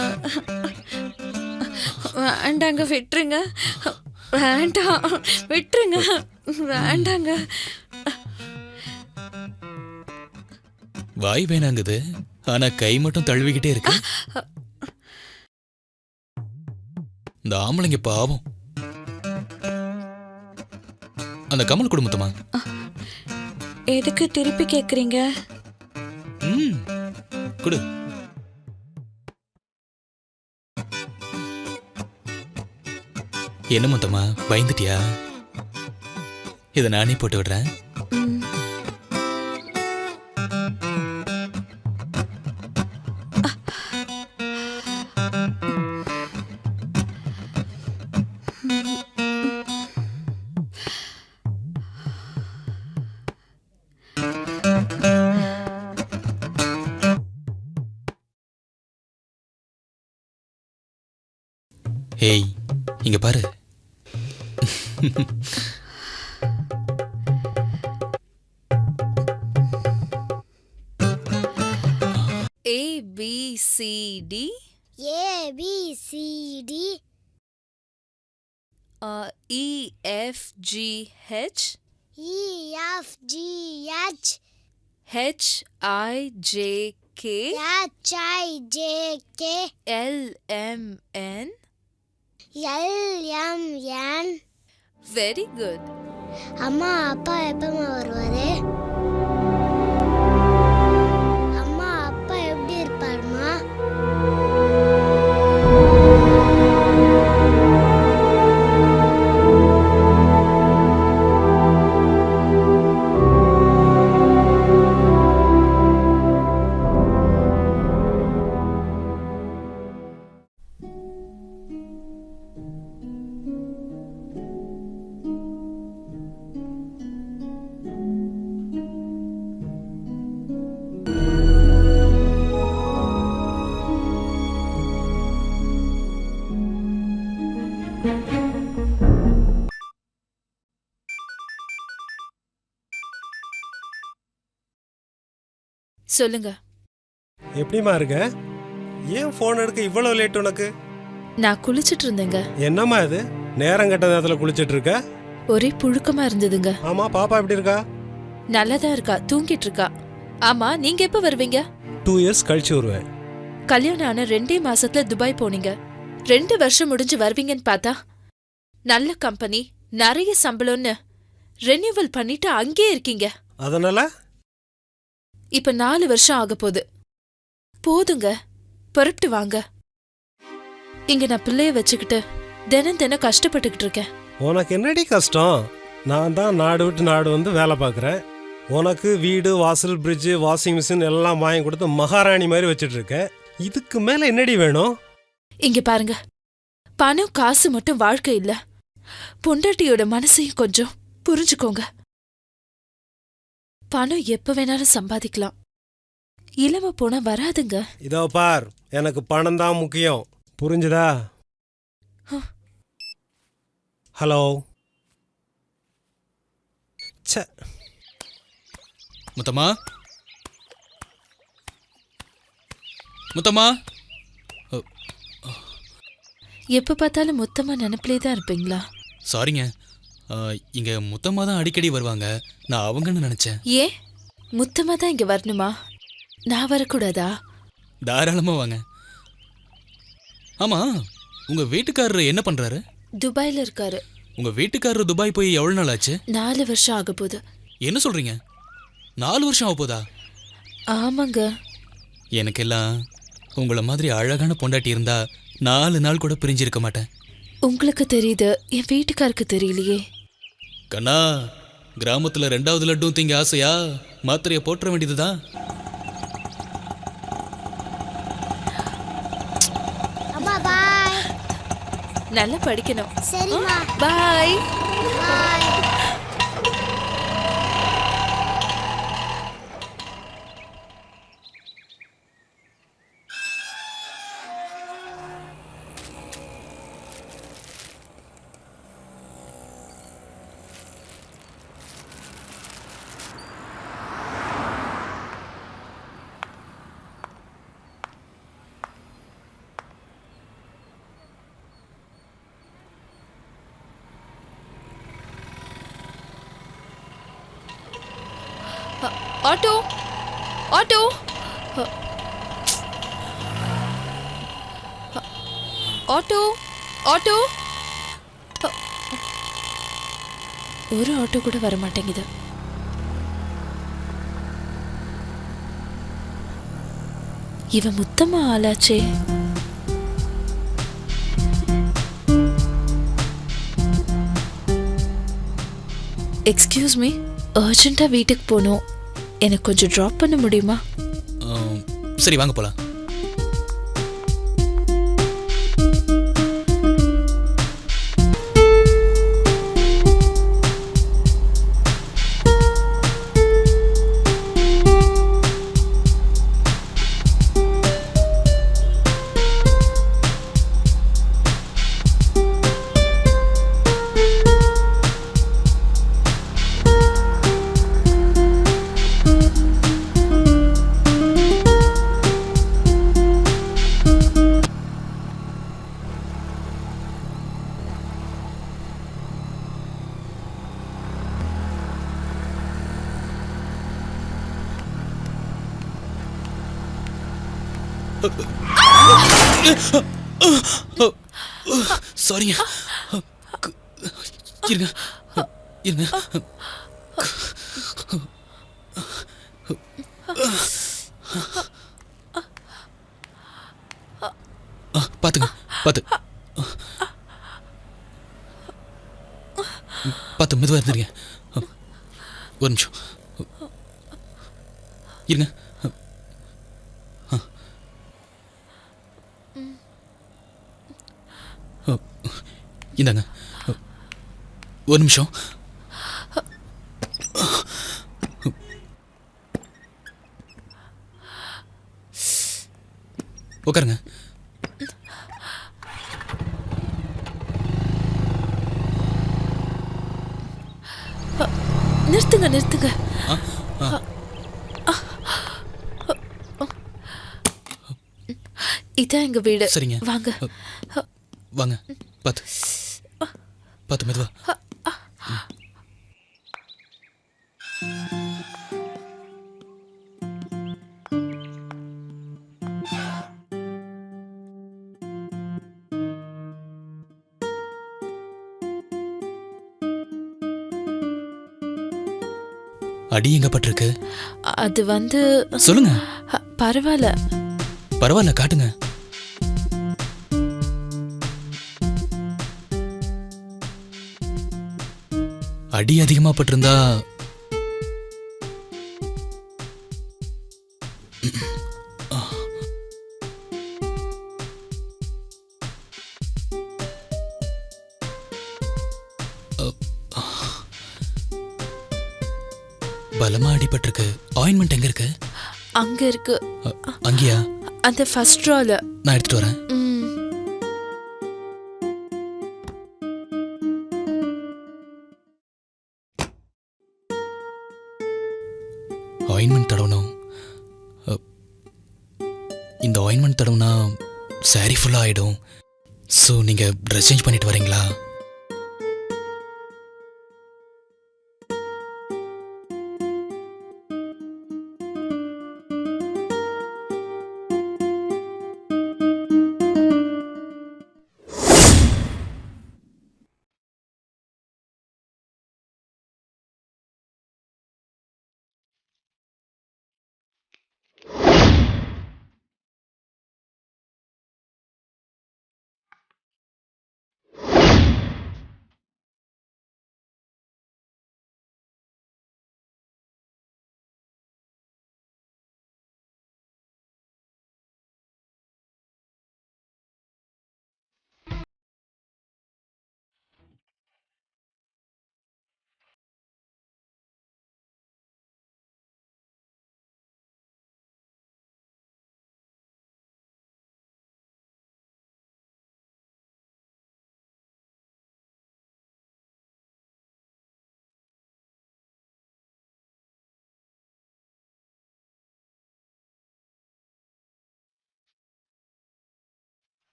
வேண்டாங்க விட்டுருங்க. வேண்டாம் விட்டுருங்க. வேண்டாங்க. வாய் வேணாங்குது, ஆனா கை மட்டும் தழுவிக்கிட்டே இருக்கு. இந்த ஆம்பளைங்க பாவம். அந்த கமல் குடும்பத்தமா? எதுக்கு திருப்பி கேக்குறீங்க? குடு. என்ன மொத்தமா பயந்துட்டியா? இதை நானே போட்டு விடுறேன். ஏய் இங்க பாரு. ABCD ABCD EFGH EFGH HIJK HIJK LMN. LMN. Very good. அம்மா அப்பா எப்பமா வருவாரு? அம்மா அப்பா எப்படி இருப்பாருமா? சொல்லுங்க. எப்படிமா இருக்க? ஏன் ஃபோன் எடுக்க இவ்வளவு லேட் உனக்கு? நான் குளிச்சிட்டு இருந்தேங்க. என்னம்மா இது நேரம் கெட்ட நேரத்தில் குளிச்சிட்டு இருக்க? ஒரே புழுக்கமா இருந்ததுங்க. ஆமா, பாப்பா எப்படி இருக்கா? நல்லதா இருக்கா, தூங்கிட்டு இருக்கா. ஆமா, நீங்க எப்ப வருவீங்க? 2 years கழிச்சு வருவேன். கல்யாணம் ஆன 2 மாசத்துல துபாய் போனீங்க. 2 வருஷம் முடிஞ்சு வருவீங்கன்னு பார்த்தா நல்ல கம்பெனி, நிறைய சம்பளம்னு ரெனியூவல் பண்ணிட்டு அங்கேயே இருக்கீங்க. அதனால இப்ப 4 வருஷம் ஆக போகுது. போதுங்க, புறப்பட்டு வாங்க. இங்க நான் பிள்ளைய வச்சுக்கிட்டு தினம் தினம் கஷ்டப்பட்டுக்கிட்டு இருக்கேன். உனக்கு என்னடி கஷ்டம்? நான் தான் நாடு விட்டு நாடு வந்து வேலை பார்க்குறேன். உனக்கு வீடு, வாசல், பிரிட்ஜு, வாஷிங் மிஷின் எல்லாம் வாங்கி கொடுத்து மகாராணி மாதிரி வச்சுட்டு இருக்கேன். இதுக்கு மேல என்னடி வேணும்? இங்க பாருங்க, பணம் காசு மட்டும் வாழ்க்கை இல்ல. பொண்டாட்டியோட மனசையும் கொஞ்சம் புரிஞ்சுக்கோங்க. பணம் எப்ப வேணாலும் சம்பாதிக்கலாம், இளம போனா வராதுங்க. இதோ பார், எனக்கு பணம் தான் முக்கியம், புரிஞ்சுதா? ஹலோ. ச்சே. முத்தம்மா, முத்தம்மா. எப்ப பார்த்தாலும் மொத்தமா நினைப்பிலே தான் இருப்பீங்களா? சாரிங்க, இங்க முத்தம்மா தான் அடிக்கடி வருவாங்க. நான் அவங்கன்னு நினைச்சேன். ஏன் முத்தமா தான் இங்க வரணுமா? நான் வரக்கூடாதா? தாராளமா வாங்க. ஆமா, உங்க வீட்டுக்காரரு என்ன பண்றாரு? துபாயில இருக்காரு. உங்க வீட்டுக்காரரு துபாய் போய் எவ்வளவு நாள் ஆச்சு? 4 வருஷம் ஆக போகுது. என்ன சொல்றீங்க? 4 வருஷம் ஆக போதா? ஆமாங்க. எனக்கெல்லாம் உங்கள மாதிரி அழகான பொண்டாட்டி இருந்தா 4 நாள் கூட பிரிஞ்சிருக்க மாட்டேன். உங்களுக்கு தெரியுது, என் வீட்டுக்காருக்கு தெரியலையே. கண்ணா, கிராமத்துல 2வது லட்டும் திங்க ஆசையா? மாத்திரைய போட்டுற வேண்டியதுதான். அம்மா பாய். நல்லா படிக்கணும். சரிம்மா. Bye. Bye. Auto, auto, auto, auto. ஒரு ஆட்டோ கூட வர மாட்டேங்குது. இவன் முத்தமா ஆளாச்சே. எக்ஸ்கியூஸ் மீ, அர்ஜென்ட்டா வீட்டுக்கு போகணும், எனக்கு கொஞ்சம் ட்ராப் பண்ண முடியுமா? சரி, வாங்க போலாம். சாரிங்க. இருங்க இருங்க. பாத்துங்க பாத்து பார்த்து மெதுவாக இருந்துருங்க. ஒரு நிமிஷம் இருங்க. இந்தாங்க ஒரு நிமிஷம். உட்காருங்க. நிறுத்துங்க நிறுத்துங்க. இதான் எங்க வீடு. சரிங்க வாங்க வாங்க. பார்த்து பார்த்து மெதுவா. அடி எங்க பட்டிருக்கு? அது வந்து சொல்லுங்க. பரவாயில்ல பரவாயில்ல காட்டுங்க. அடி அதிகமா பட்டிருந்தா பலமா அடிபட்டிருக்கு. ஆயின்மெண்ட் எங்க இருக்கு? அங்க இருக்கு. அங்கயா? அந்த ஃபர்ஸ்ட் ரோல. நான் எடுத்துட்டு வரேன். ஆயின்மெண்ட் தடவணும். இந்த ஆயின்மெண்ட் தடவுனா சாரி ஃபுல்லா ஆயிடும். ஸோ நீங்க ட்ரெஸ் சேஞ்ச் பண்ணிட்டு வரீங்களா?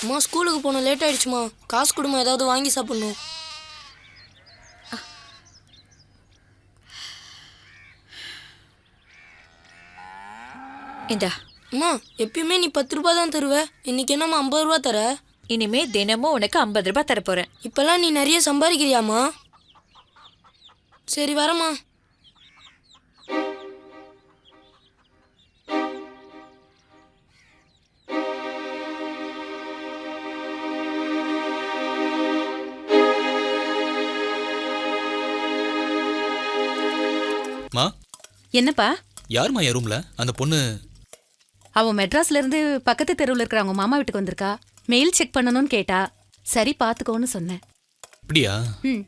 அம்மா ஸ்கூலுக்கு போகணும், லேட் ஆயிடுச்சுமா. காசு கொடுமா, ஏதாவது வாங்கி சாப்பிடணும். இந்தா. அம்மா எப்பயுமே நீ 10 ரூபாய் தான் தருவ, இன்னைக்கு என்னம்மா 50 ரூபா தர? இனிமே தினமும் உனக்கு 50 ரூபாய் தரப்போறேன். இப்பெல்லாம் நீ நிறைய சம்பாதிக்கிறியாம்மா? சரி வரமா. மா என்னப்பா? யாருமா என் ரூம்ல? அந்த பொண்ணு அவன் மெட்ராஸ்ல இருந்து பக்கத்து தெருவில் இருக்கிற அவங்க மாமா வீட்டுக்கு வந்திருக்கா. மெயில் செக் பண்ணணும்னு கேட்டா. சரி பாத்துக்கோன்னு சொன்னேன். அப்படியா? ம்.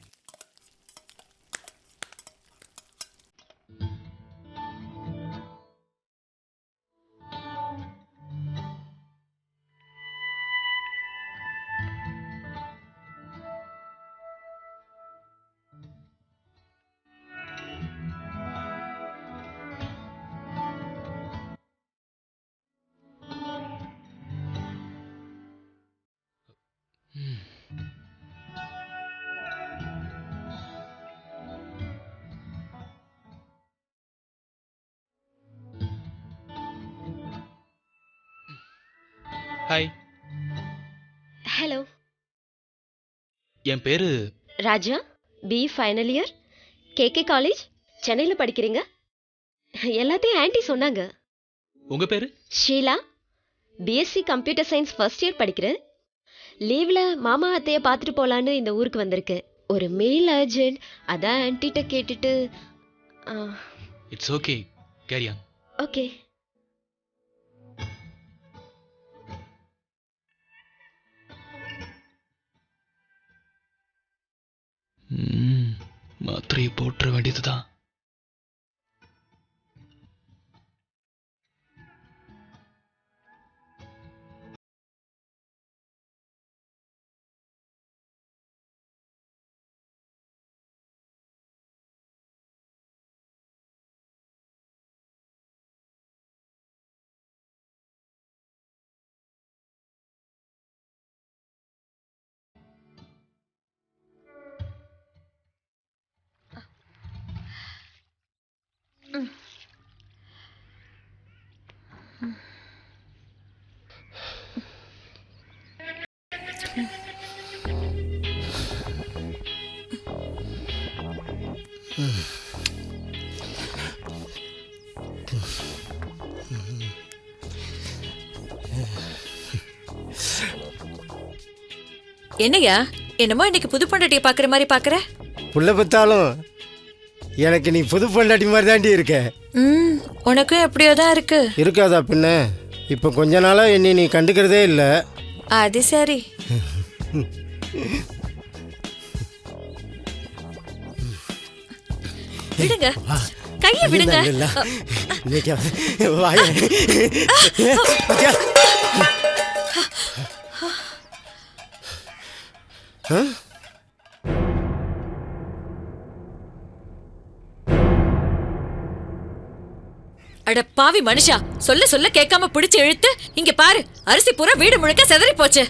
ஹாய். ஹலோ. என் பேரு Raja. B final year. KK college சென்னையில் படிக்கிறீங்க. எல்லாத்தையும் ஆன்ட்டி சொன்னாங்க. உங்க பேரு? Sheela. BSc computer science first year படிக்கிறேன். லீவில் மாமா அத்தையை பார்த்துட்டு போகலான்னு இந்த ஊருக்கு வந்திருக்கேன். ஒரு மெயில் அர்ஜென்ட், அதான் ஆன்ட்டிகிட்ட கேட்டுட்டு. It's okay, carry on. Okay. மாத்திரையை போட்டுற வேண்டியதுதான். என்னையா என்னமோ இன்னைக்கு புது பொண்டாட்டியை பாக்குற மாதிரி பாக்குற? புள்ள பத்தாலும் எனக்கு நீ புது பொண்டாட்டி மாதிரி தாண்டி இருக்க. உனக்கும் எப்படியோ தான் இருக்கு. இருக்காதா பின்ன? இப்போ கொஞ்ச நாளா என்னை நீ கண்டுக்கிறதே இல்லை. அது சரி. விடுங்க, கையை விடுங்க. அட பாவி மனுஷா, சொல்ல சொல்ல கேட்காம பிடிச்சு இழுத்து இங்க பாரு, அரிசி பூரா வீடு முழுக்க செதறி போச்சு.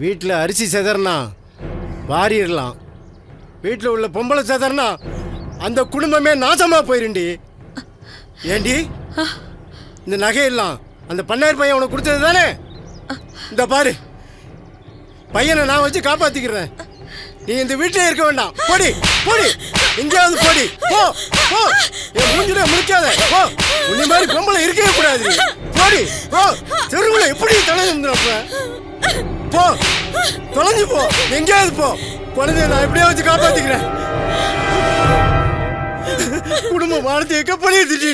வீட்டில் அரிசி செதறனா வாரிடலாம், வீட்டில் உள்ள பொம்பளை செதறனா அந்த குடும்பமே நாசமா போயிருண்டி. ஏண்டி இந்த நகையெல்லாம் அந்த பண்ணையார் பையன் உனக்கு கொடுத்தது தானே? இந்த பாரு, பையனை நான் வச்சு காப்பாத்திக்கிறேன். நீ இந்த வீட்டிலே இருக்க வேண்டாம். போடி போடி, எங்கேயாவது போடி. போ போ, என் மூஞ்சில முடிக்காத. போ, உன்னை மாதிரி பொம்பளை இருக்கவே கூடாது. போடி போ, தெருவில் எப்படி தொலைஞ்சிருந்தப்ப. போ, தொலைஞ்சு போ, எங்கேயாவது போ. குழந்தைய நான் எப்படியா வச்சு காப்பாத்திக்கிறேன். குடும்ப மானத்தை எக்க பண்ணிடுச்சு.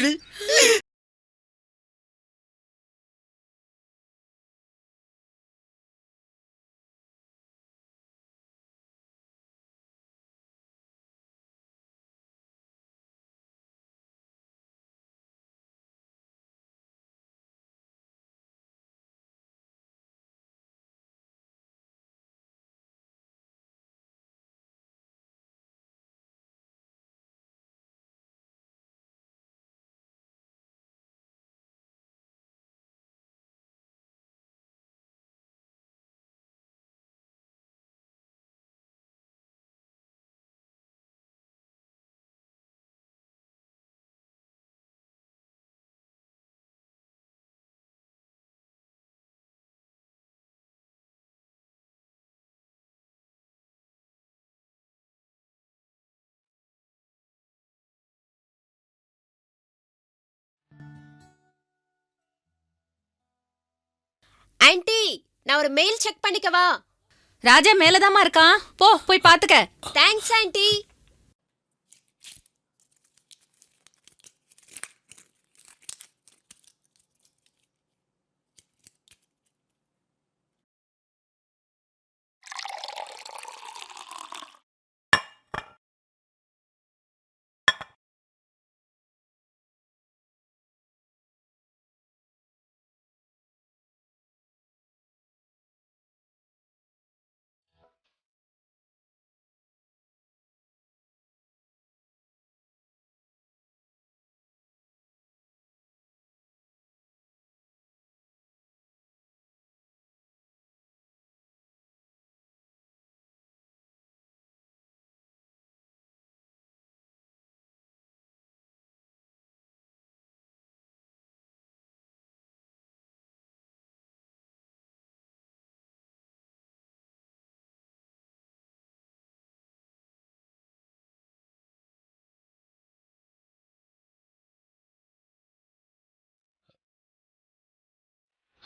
ஆன்ட்டி, நான் ஒரு மெயில் செக் பண்ணிக்கவா? ராஜா மேலதாம்மா இருக்கான், போ போய் பாத்துக்க. Thanks aunty.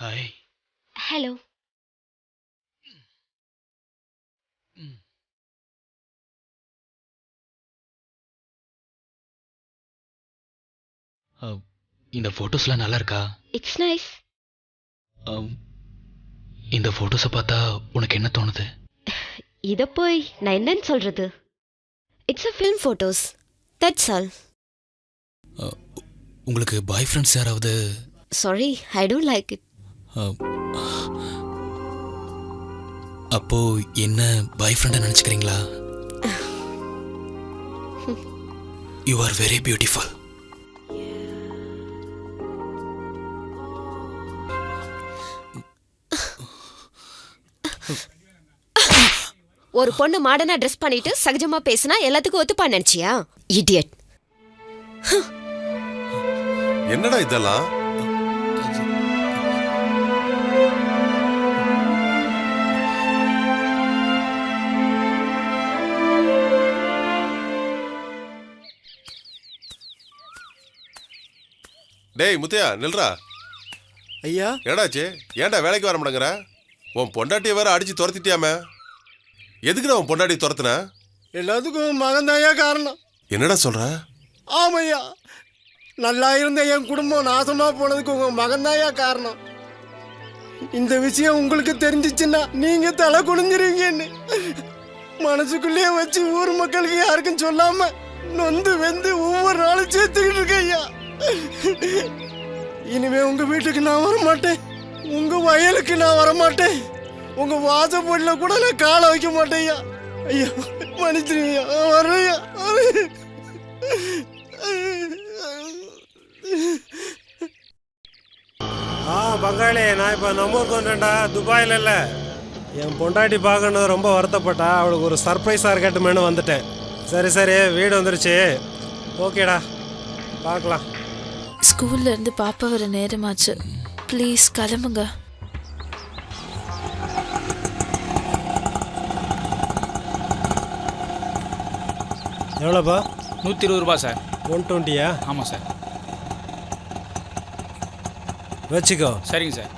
ஹாய். ஹலோ. இந்த ஃபோட்டோஸ்லாம் நல்லா இருக்கா? It's nice. இந்த ஃபோட்டோஸை பார்த்தா உனக்கு என்ன தோணுது? இத போய் நான் என்னன்னு சொல்றது? It's a film photos. That's all. உங்களுக்கு பாய் ஃப்ரெண்ட்ஸ் யாராவது? Sorry, I don't like it. அப்போ என்ன பாய் ஃப்ரெண்டை நினச்சிக்கிறீங்களா? You are very beautiful. ஒரு பொண்ணு மாடர்னா ட்ரெஸ் பண்ணிட்டு சகஜமா பேசினா எல்லாத்துக்கும் ஒத்துப்பா நினைச்சியா? இடியட். என்னடா இதெல்லாம்? டேய் முத்தையா நில்றா. ஐயா ஏடாச்சு? ஏன்டா வேலைக்கு வர மாட்டேங்கிற? உன் பொண்டாட்டியை வேற அடிச்சு துரத்திட்டியாமே. எதுக்குடா உன் பொண்டாட்டி துரத்துன? எல்லாத்துக்கும் மகன் தாயா காரணம். என்னடா சொல்ற? ஆமையா, நல்லா இருந்த என் குடும்பம் நாசமா போனதுக்கு உங்க மகன் தாயா காரணம். இந்த விஷயம் உங்களுக்கு தெரிஞ்சிச்சுன்னா நீங்க தலை குனிஞ்சிருவீங்கன்னு மனசுக்குள்ளேயே வச்சு ஊர் மக்களுக்கு யாருக்கும் சொல்லாம நொந்து வெந்து ஒவ்வொரு நாளும் சேர்த்துக்கிட்டு இருக்கேன் ஐயா. இனிமே உங்க வீட்டுக்கு நான் வரமாட்டேன், உங்க வயலுக்கு நான் வரமாட்டேன், உங்க வாசப்படியில கூட நான் காலை வைக்க மாட்டேன் ஐயா. ஐயா மன்னிச்சிருங்க, வர்றையா. பங்காளி, நான் இப்போ நம்ம ஊருக்கு வந்துட்டேன்டா, துபாயில் இல்லை. என் பொண்டாட்டி பார்க்கணும் ரொம்ப வருத்தப்பட்டா, அவளுக்கு ஒரு சர்ப்ரைஸாக இருக்கட்டுமேனு வந்துட்டேன். சரி சரி, வீடு வந்துருச்சு, ஓகேடா, பார்க்கலாம். ஸ்கூல்ல இருந்து பாப்பா வர நேரமாச்சு, ப்ளீஸ் கிளம்புங்க. எவ்வளோப்பா? 120 ரூபா சார். 120யா? ஆமாம் சார். வச்சுக்கோ. சரிங்க சார்.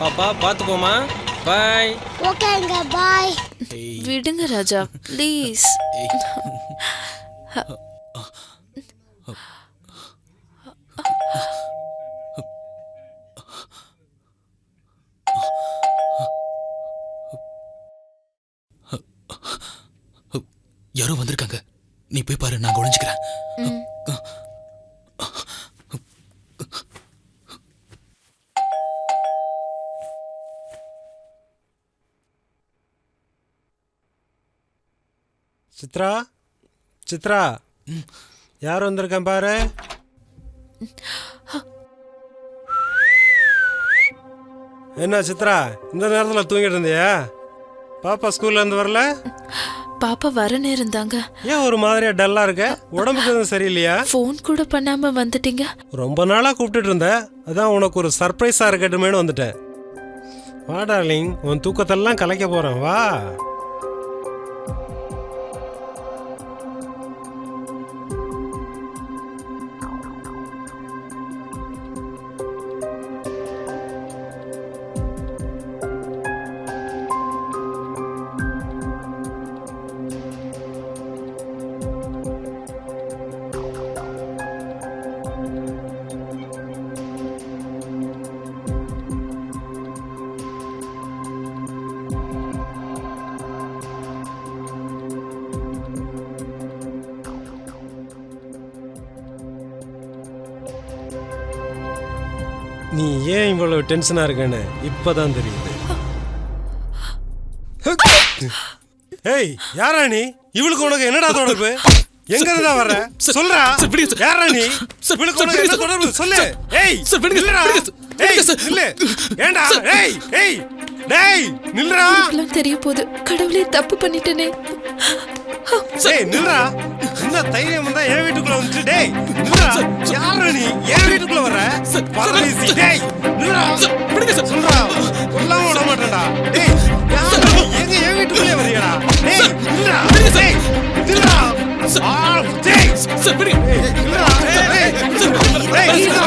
பாப்பா பார்த்து போமா. பாய். ஓகேங்க, பாய். விடுங்க ராஜா, ப்ளீஸ். யாரோ வந்திருக்காங்க, நீ போய் பாரு, நான் ஒளிஞ்சுக்கிறேன். சித்ரா, சித்ரா, யார் வந்திருக்கேன் பாரு. என்ன சித்ரா, இந்த நேரத்தில் தூங்கிட்டு இருந்தியா? பாப்பா ஸ்கூல்ல இருந்து வரல? பாப்பா வர நேரம் தாங்க. ஏன் ஒரு மாதிரியா டல்லா இருக்க? உடம்புக்கு எதுவும் சரியில்லையா? ஃபோன் கூட பண்ணாம வந்துட்டீங்க. ரொம்ப நாளா கூப்பிட்டுட்டு இருந்தேன், அதான் உனக்கு ஒரு சர்ப்ரைஸா இருக்கட்டுமேனு வந்துட்டேன். வா டார்லிங், உன் தூக்கத்தெல்லாம் கலைக்க போறேன், வா. நீ ஏன் இவ்வளவு டென்ஷனா இருக்கன்னு இப்பதான் தெரியுது. ஏய், யாரா நீ? இவளுக்கு உனக்கு என்னடா தொடர்பு? எங்க இருந்தா வர்ற? சொல்றா, யாரா நீ? இவளுக்கு உனக்கு என்ன தொடர்பு சொல்லு. ஏய் நில்லுடா. ஏய் நில்லு. ஏண்டா? ஏய் ஏய் டேய் நில்லுடா. தெரிய போகுது, கடவுளே தப்பு பண்ணிட்டேனே. டேய் நில்றா. என்ன தைரியம் வந்தா என் வீட்டுக்குள்ள வந்து டேய் நில்றா. யாரா நீ என் வீட்டுக்குள்ள வர? பரதேசி டேய் நில்றா. சொல்றா. கொல்லாம விட மாட்டேன்டா. டேய் யாரா நீ எங்க என் வீட்டுக்குள்ள வரியடா? டேய் நில்றா. டேய் நில்றா. டேய் நில்றா. டேய் நில்றா.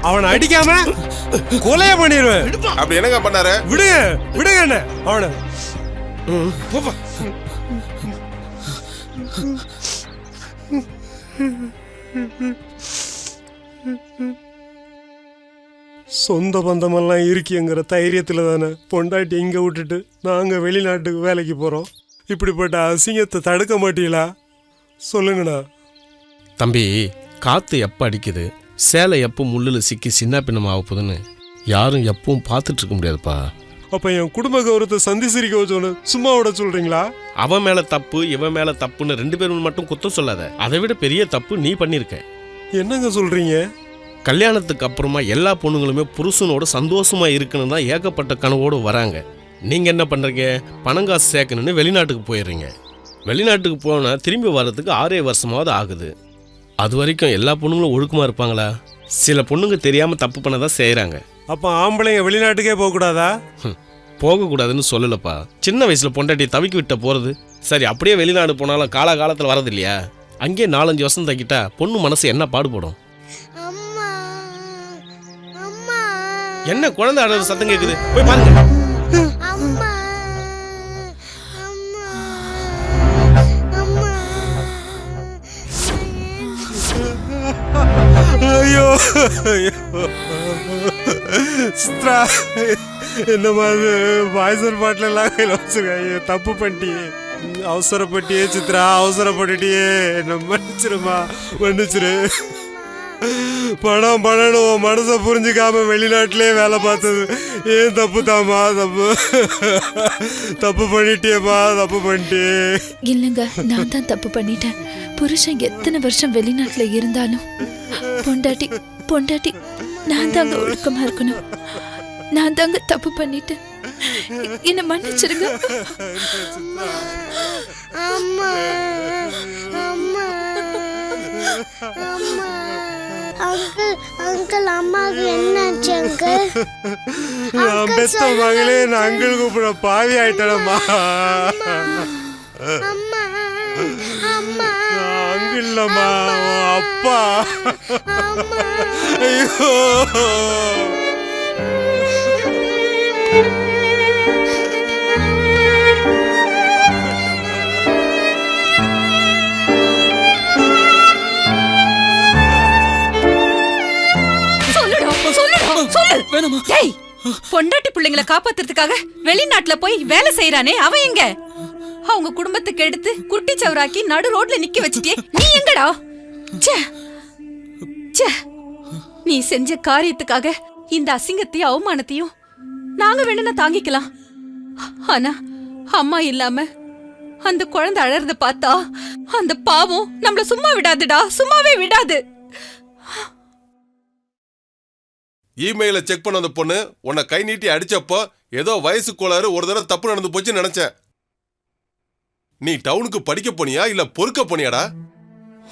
அவனை அடிக்காம கொலைய பண்ணிடுவேன். அப்படி என்னங்க பண்ணாரு? விடுங்க விடுங்க என்ன அவனை. சொந்த பந்தமெல்லாம் இருக்கிங்கிற தைரியத்தில் தானே பொண்டாட்டி இங்கே விட்டுட்டு நாங்கள் வெளிநாட்டுக்கு வேலைக்கு போகிறோம். இப்படிப்பட்ட அசிங்கத்தை தடுக்க மாட்டீங்களா? சொல்லுங்கண்ணா. தம்பி, காற்று எப்போ அடிக்குது, சேலை எப்போ முள்ளில் சிக்கி சின்ன பின்னம் ஆக போகுதுன்னு யாரும் எப்பவும் பார்த்துட்டு இருக்க முடியாதுப்பா. அப்போ என் குடும்ப கௌரவத்தை சந்தி சிரிக்க வச்சோன்னு சும்மா விட சொல்கிறீங்களா? அவன் மேலே தப்பு இவன் மேலே தப்புன்னு 2 பேரும் மட்டும் குத்தம் சொல்லாத. அதை விட பெரிய தப்பு நீ பண்ணியிருக்க. என்னங்க சொல்கிறீங்க? கல்யாணத்துக்கு அப்புறமா எல்லா பொண்ணுங்களுமே புருஷனோட சந்தோஷமா இருக்கணும் தான் ஏகப்பட்ட கனவோடு வராங்க. நீங்கள் என்ன பண்ணுறீங்க? பணங்காசு சேர்க்கணுன்னு வெளிநாட்டுக்கு போயிடுறீங்க. வெளிநாட்டுக்கு போனால் திரும்பி வர்றதுக்கு 6 வருஷமாவது ஆகுது. அது வரைக்கும் எல்லா பொண்ணுங்களும் ஒழுக்கமாக இருப்பாங்களா? சில பொண்ணுங்க தெரியாமல் தப்பு பண்ண தான் செய்கிறாங்க. அப்போ ஆம்பளைங்க வெளிநாட்டுக்கே போகக்கூடாதா? போகக்கூடாதுன்னு சொல்லலப்பா. சின்ன வயசில் பொண்டாட்டி தவிக்கி விட்ட போகிறது சரி. அப்படியே வெளிநாடு போனாலும் காலகாலத்தில் வரது இல்லையா? அங்கேயே 4-5 வருஷம் தக்கிட்டா பொண்ணு மனசு என்ன பாடுபடும்? என்ன குழந்தை அழுற சத்தம் கேக்குது? போய் பாருங்க. ஐயோ சித்ரா, என்ன மாதிரி பாய்சர் பாட்டில் எல்லாம் கையில் வச்சுருக்காங்க. தப்பு பண்ணிட்டியே, அவசரப்பட்டியே சித்ரா, அவசரப்பட்டுட்டியே. என்ன மன்னிச்சிருமா, மன்னிச்சிரு. பணம் பண்ணணும் மனசை புரிஞ்சுக்காம வெளிநாட்டிலே வேலை பார்த்தது ஏன் தப்பு தாமா? தப்பு பண்ணிட்டியேம்மா, தப்பு பண்ணிட்டே. இல்லைங்க, நான் தான் தப்பு பண்ணிட்டேன். புருஷன் எத்தனை வருஷம் வெளிநாட்டுல இருந்தாலும் பொண்டாட்டி நான் தாங்க ஒழுக்கமா இருக்கணும். நான் தாங்க தப்பு பண்ணிட்டேன். என்ன மன்னிச்சிருங்க. அங்கிள் அம்மாவுக்கு என்னாச்சு அங்கிள்? நான் பெத்த மகளே, நான் அங்கிள் கூப்பிட பாவி ஆயிட்டேனம்மா. அங்கிள் இல்லம்மா, அப்பா. ஐயோ பொண்டாட்டி பிள்ளைங்களை காப்பாத்துறதுக்காக வெளிநாட்டுல போய் வேலை செய்யறானே, அவன் எங்க? அவங்க குடும்பத்துக்கு எடுத்து குட்டி சவராக்கி நடு ரோட்ல நிக்க வச்சிட்டே, நீ எங்கடா? நீ செஞ்ச காரியத்துக்காக இந்த அசிங்கத்தையும் அவமானத்தையும் நாங்க வேணும்னா தாங்கிக்கலாம். ஆனா அம்மா இல்லாம அந்த குழந்தை அழறத பார்த்தா அந்த பாவம் நம்மள சும்மா விடாதுடா, சும்மாவே விடாது. இமெயில செக் பண்ண அந்த பொண்ணு உன்னை கை நீட்டி அடிச்சப்போ ஏதோ வயசு கோளாறு ஒரு தடவை தப்பு நடந்து போச்சுன்னு நினைச்சேன். நீ டவுனுக்கு படிக்க போனியா இல்ல பொறுக்க போனியாடா?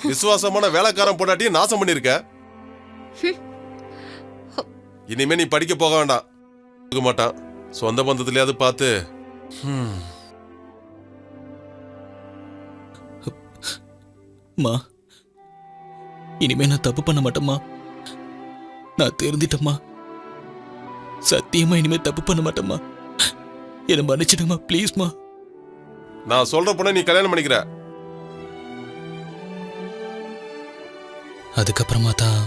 விசுவாசமான வேலைக்காரன் பொண்டாட்டியை நாசம் பண்ணிருக்க. இனிமே நீ படிக்க போக வேண்டாம். இருக்க மாட்டான், சொந்த பந்தத்திலேயாவது பார்த்து. இனிமே நான் தப்பு பண்ண மாட்டேம்மா. நான் தெரிஞ்சிட்டம்மா. சத்தியமா இனிமே தப்பு பண்ண மாட்டேம்மா. என்ன மன்னிச்சிடுமா ப்ளீஸ்மா. நான் சொல்ற பொண்ணை நீ கல்யாணம் பண்ணிக்கிற. அதுக்கப்புறமா தான்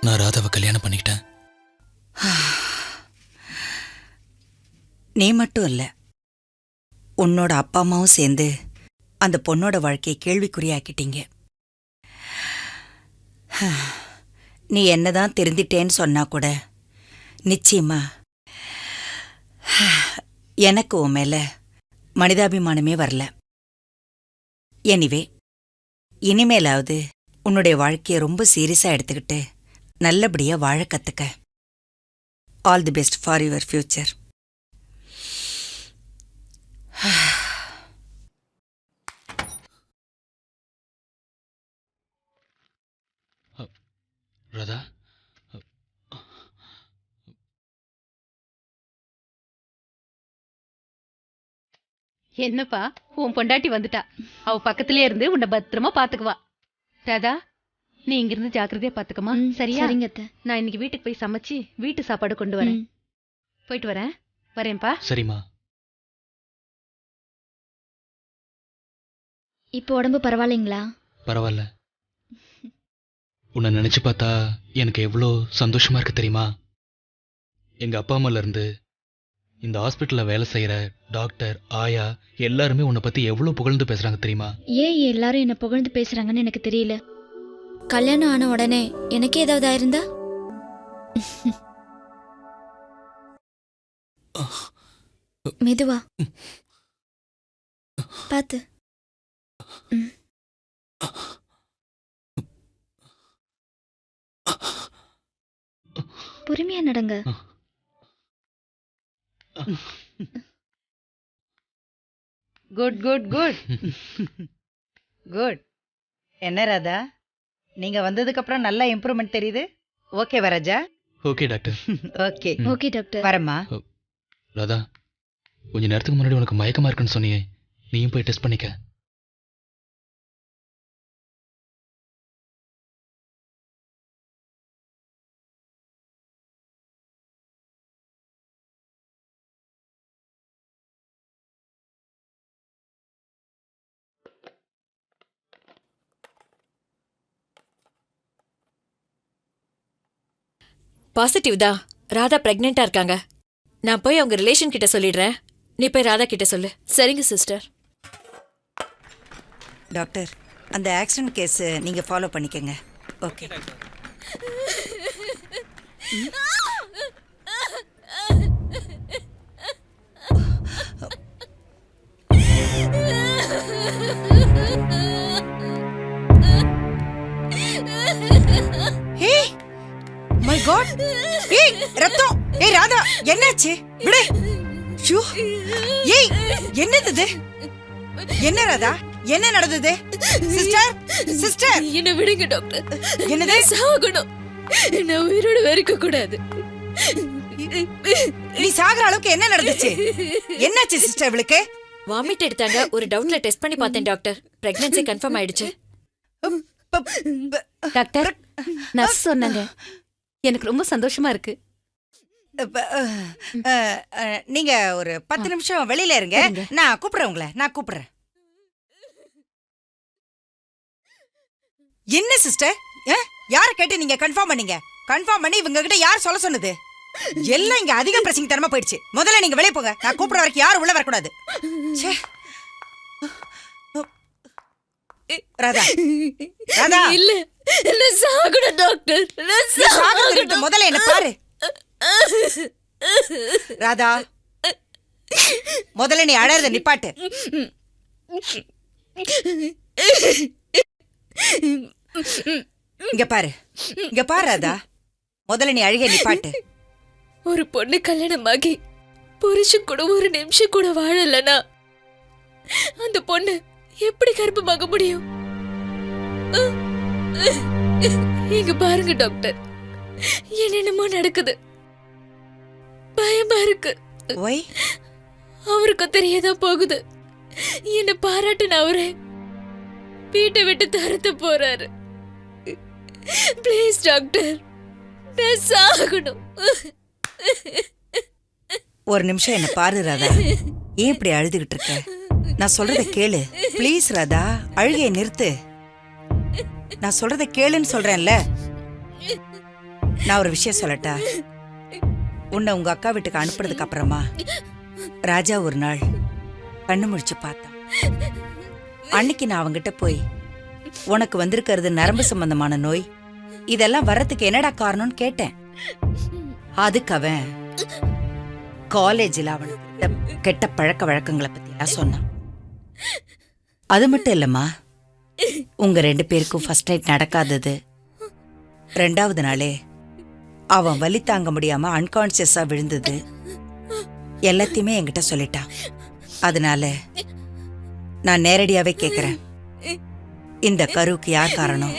நான் ராதாவை கல்யாணம் பண்ணிக்கிட்டேன். நீ மட்டும் இல்ல, உன்னோட அப்பா அம்மாவும் சேர்ந்து அந்த பொண்ணோட வாழ்க்கையை கேள்விக்குறியாக்கிட்டீங்க. நீ என்னதான் திருந்திட்டேன்னு சொன்னா கூட நிச்சயமா எனக்கு உன் மேல மனிதாபிமானமே வரல. எனிவே, இனிமேலாவது உன்னுடைய வாழ்க்கையை ரொம்ப சீரியஸா எடுத்துக்கிட்டு நல்லபடியா வாழ கத்துக்க. All the best for your future. Radha, என்னப்பா உன் பொண்டாட்டி வந்துட்டா. அவ பக்கத்திலே இருந்து உன்னை பத்திரமா பாத்துக்குவா. ராதா, நீ இங்கிருந்து ஜாக்கிரதையா பாத்துக்கமா. சரியா? சரிங்க அத்தை. நான் இன்னைக்கு வீட்டுக்கு போய் சமைச்சு வீட்டு சாப்பாடு கொண்டு வரேன். போயிட்டு வரேன். வரேன்ப்பா. சரிம்மா. இப்போ உடம்பு பரவாயில்லைங்களா? பரவாயில்ல. உன்னை நினைச்சு பார்த்தா எனக்கு எவ்வளோ சந்தோஷமா இருக்கு தெரியுமா? எங்க அப்பா அம்மால இருந்து இந்த ஹாஸ்பிட்டல்ல வேலை செய்யற டாக்டர், ஆயா எல்லாருமே உன்னை பத்தி எவ்வளவு புகழ்ந்து பேசுறாங்க தெரியுமா? ஏன் எல்லாரும் என்ன புகழ்ந்து பேசுறாங்கன்னு எனக்கு தெரியல. கல்யாணம் ஆன உடனே எனக்கு ஏதாவது ஆயிருந்தா? மெதுவா பாத்து. பொறுமையா நடங்க. Good good good good. என்ன ராதா, நீங்க வந்ததுக்கு அப்புறம் நல்ல இம்ப்ரூவ்மெண்ட் தெரியுது. ஓகே வரஜா? Okay doctor. Okay okay doctor. வரமா. ராதா, கொஞ்ச நேரத்துக்கு முன்னாடி உனக்கு மயக்கமா இருக்குன்னு சொன்னியே, நீயும் போய் டெஸ்ட் பண்ணிக்க. பாசிட்டிவ் தான். ராதா பிரெக்னெண்டா இருக்காங்க. நான் போய் அவங்க ரிலேஷன் கிட்ட சொல்லிடுறேன். நீ போய் ராதா கிட்ட சொல்லு. சரிங்க சிஸ்டர். டாக்டர், அந்த ஆக்சிடென்ட் கேஸ் நீங்க ஃபாலோ பண்ணிக்கங்க. ஓகே. மை காட், ஏய் ரத்தம். ஏய் ராதா, என்னாச்சு? விடு. ஷூ. ஏய், என்னது இது? என்ன ராதா, என்ன நடந்தது? சிஸ்டர், சிஸ்டர் என்ன விடுங்க டாக்டர். என்னது? சாகணும். நான் உயிரோட இருக்க கூடாது. நீ சாகுற அளவுக்கு என்ன நடந்துச்சு? என்னாச்சு சிஸ்டர் இவளுக்கு? வாமிட் எடுத்தாங்க. ஒரு டவுட்ல டெஸ்ட் பண்ணி பார்த்தேன் டாக்டர். பிரெக்னன்சி கன்ஃபார்ம் ஆயிடுச்சு. டாக்டர், நர்ஸ் சொன்னாங்க. எனக்கு ரொம்ப சந்தோஷமா இருக்கு. நீங்க ஒரு 10 நிமிஷம் வெளியில இருங்க. நான் கூப்பிடுறேன் உங்களை. நான் கூப்பிடுறேன். என்ன சிஸ்டர், யார கேட்டு நீங்க கன்ஃபார்ம் பண்ணீங்க? கன்ஃபார்ம் பண்ணி இவங்க கிட்ட யார் சொல்ல சொன்னது? எல்லாம் இங்க அதிக பிரச்சனை தரமா போயிடுச்சு. முதல்ல நீங்க வெளியே போங்க. நான் கூப்பிடுற வரைக்கும் யாரும் உள்ள வரக்கூடாது. ராதா, ராதா, இல்ல இல்ல சாகணும் டாக்டர். முதல்ல என்ன பாரு. ராதா, முதல்ல நீ அழறத நிப்பாட்டு. இங்க பாரு, இங்க பாரு ராதா, முதல்ல நீ அழுக நிப்பாட்டு. ஒரு பொண்ணு கல்யாணமாகி புருஷன் கூட ஒரு நிமிஷம் கூட வாழலனா அந்த பொண்ணு எப்படி கர்ப்பமாக முடியும்? இங்க பாருங்க டாக்டர், என்னென்னமோ நடக்குது. பயமா இருக்கு. அவருக்கு தெரியதான் போகுது. என்ன பாராட்டுன அவரே வீட்டை விட்டு தரத்து போறாரு. ப்ளீஸ் டாக்டர், நான் சாகணும். ஒரு நிமிஷம் என்ன பாரு ராதா. ஏன் இப்படி அழுதுகிட்டு இருக்க? நான் சொல்றத கேளு ப்ளீஸ் ராதா. அழுகையை நிறுத்து. நான் சொல்றத கேளுன்னு சொல்றேன்ல. நான் ஒரு விஷயம் சொல்லட்டா? உன்னை உங்க அக்கா வீட்டுக்கு அனுப்புறதுக்கு அப்புறமா ராஜா ஒரு நாள் கண்ணு முழிச்சு பார்த்தான். அன்னைக்கு நான் அவங்கிட்ட போய், உனக்கு வந்திருக்கிறது நரம்பு சம்பந்தமான நோய், இதெல்லாம் வர்றதுக்கு என்னடா காரணம்னு கேட்டேன். அதுக்கு அவன் காலேஜில் அவனுக்கு கெட்ட பழக்க வழக்கங்களை பத்தி எல்லாம் சொன்னான். அது மட்டும் இல்லம்மா, உங்க 2 பேருக்கும் ஃபர்ஸ்ட் நைட் நடக்காதது 2வது நாளே அவன் வலி தாங்க முடியாம அன்கான்சியஸா விழுந்தது எல்லாத்தையுமே என்கிட்ட சொல்லிட்டான். அதனால நான் நேரடியாவே கேக்குறேன், இந்த கருவுக்கு யார் காரணம்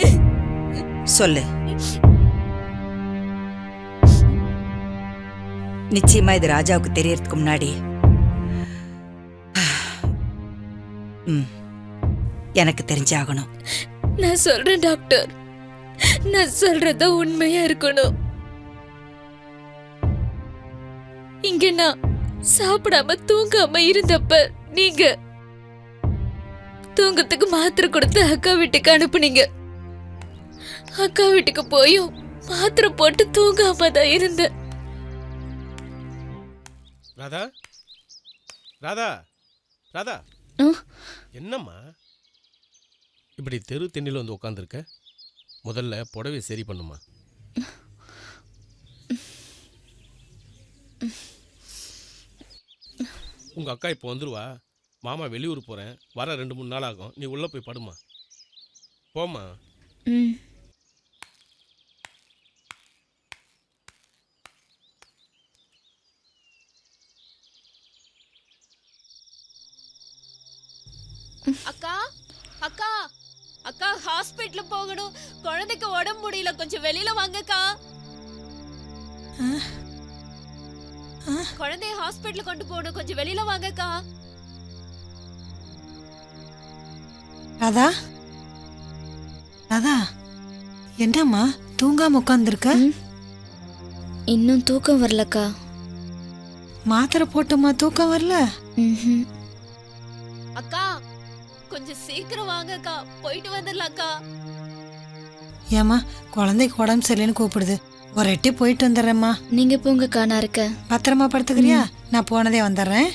சொல்லு. நிச்சயமா இது ராஜாவுக்கு தெரியறதுக்கு முன்னாடி எனக்கு தெரிஞ்சாகணும். நான் சொல்றேன் டாக்டர், நான் சொல்றத உண்மையா இருக்கணும். இங்க நான் சாப்பிடாம தூங்காம இருந்தப்ப நீங்க தூங்கத்துக்கு மாத்திரை கொடுத்து அக்கா வீட்டுக்கு அனுப்புனீங்க. அக்கா வீட்டுக்கு போயும் மாத்திரை போட்டு தூங்காம தான் இருந்தேன். ராதா ராதா ராதா என்னம்மா இப்படி தெரு தென்னில வந்து உட்காந்துருக்க? முதல்ல புடவை சரி பண்ணுமா. உங்க அக்கா இப்போ வந்துருவா. மாமா வெளியூர் போறேன், வர 2-3 நாள் ஆகும். நீ உள்ள போய் படுமா. போமா. அக்கா அக்கா அக்கா ஹாஸ்பிட்டல் போகணும். குழந்தைக்கு உடம்பு முடியல, கொஞ்சம் வெளியில வாங்கக்கா. குழந்தைய ஹாஸ்பிட்டல் கொண்டு போகணும், கொஞ்சம் வெளியில வாங்கக்கா. ராதா ராதா என்னம்மா தூங்காம உட்காந்துருக்க? இன்னும் தூக்கம் வரலக்கா. மாத்திரை போட்டோமா தூக்கம் வரல? அக்கா கொஞ்சம் சீக்கிரம் வாங்கக்கா, போயிட்டு வந்துடலாம்க்கா. ஏமா குழந்தைக்கு உடம்பு சரியில்லைன்னு கூப்பிடுது, ஒரு எட்டி போயிட்டு வந்துடுறேம்மா. நீங்க போங்கக்கா, நான் இருக்கேன். பத்திரமா படுத்துக்கிறியா? நான் போனதே வந்துடுறேன்.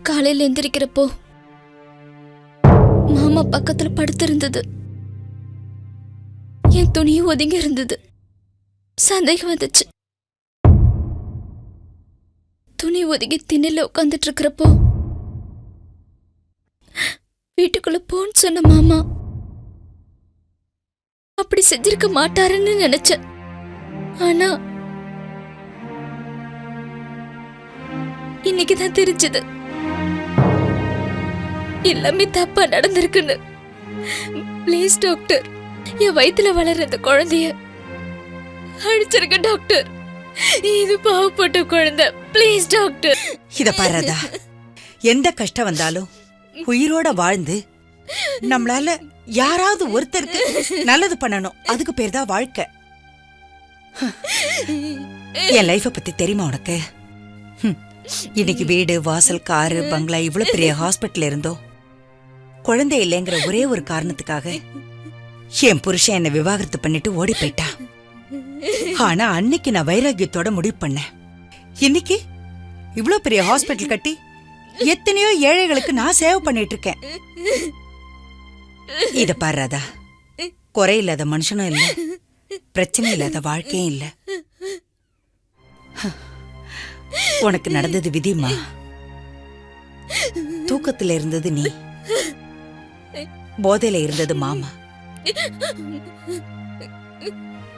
காலையில் எந்திரிக்கிறப்போ மாமா பக்கத்துல படுத்திருந்தது. என் துணியும் ஒதுங்கி இருந்தது. சந்தேகம் வந்துச்சு. துணி ஒதுங்கி திண்ணையில உட்காந்துட்டு இருக்கிறப்போ வீட்டுக்குள்ள போன்னு சொன்ன மாமா அப்படி செஞ்சிருக்க மாட்டாருன்னு நினைச்சேன். ஆனா இன்னைக்குதான் தெரிஞ்சது எல்லாமே தப்பா நடந்திருக்குன்னு. ப்ளீஸ் டாக்டர், என் வயித்துல வளர்ற அந்த குழந்தைய அழிச்சிருக்க டாக்டர். இது பாவப்பட்ட குழந்தை, ப்ளீஸ் டாக்டர். இத பாராதா, எந்த கஷ்டம் வந்தாலும் உயிரோட வாழ்ந்து நம்மளால யாராவது ஒருத்தருக்கு நல்லது பண்ணணும். அதுக்கு பேர் தான் வாழ்க்கை. என் லைஃப பத்தி தெரியுமா உனக்கு? இன்னைக்கு வீடு, வாசல், காரு, பங்களா, இவ்வளவு பெரிய ஹாஸ்பிட்டல் இருந்தோ குழந்தை இல்லைங்கிற ஒரே ஒரு காரணத்துக்காக என் புருஷன் என்னை விவாகரத்து பண்ணிட்டு ஓடி போயிட்டா. ஆனா அன்னைக்கு நான் வைராகியத்தோட முடிவு பண்ணேன். இன்னைக்கு இவ்ளோ பெரிய ஹாஸ்பிட்டல் கட்டி எத்தனையோ ஏழைகளுக்கு நான் சேவ் பண்ணிட்டு இருக்கேன். இத பாராதா, குறை இல்லாத மனுஷனும் இல்ல, பிரச்சனை இல்லாத வாழ்க்கையும் இல்ல. உனக்கு நடந்தது விதிமா. தூக்கத்துல இருந்தது நீ, போதையில இருந்தது மாமா.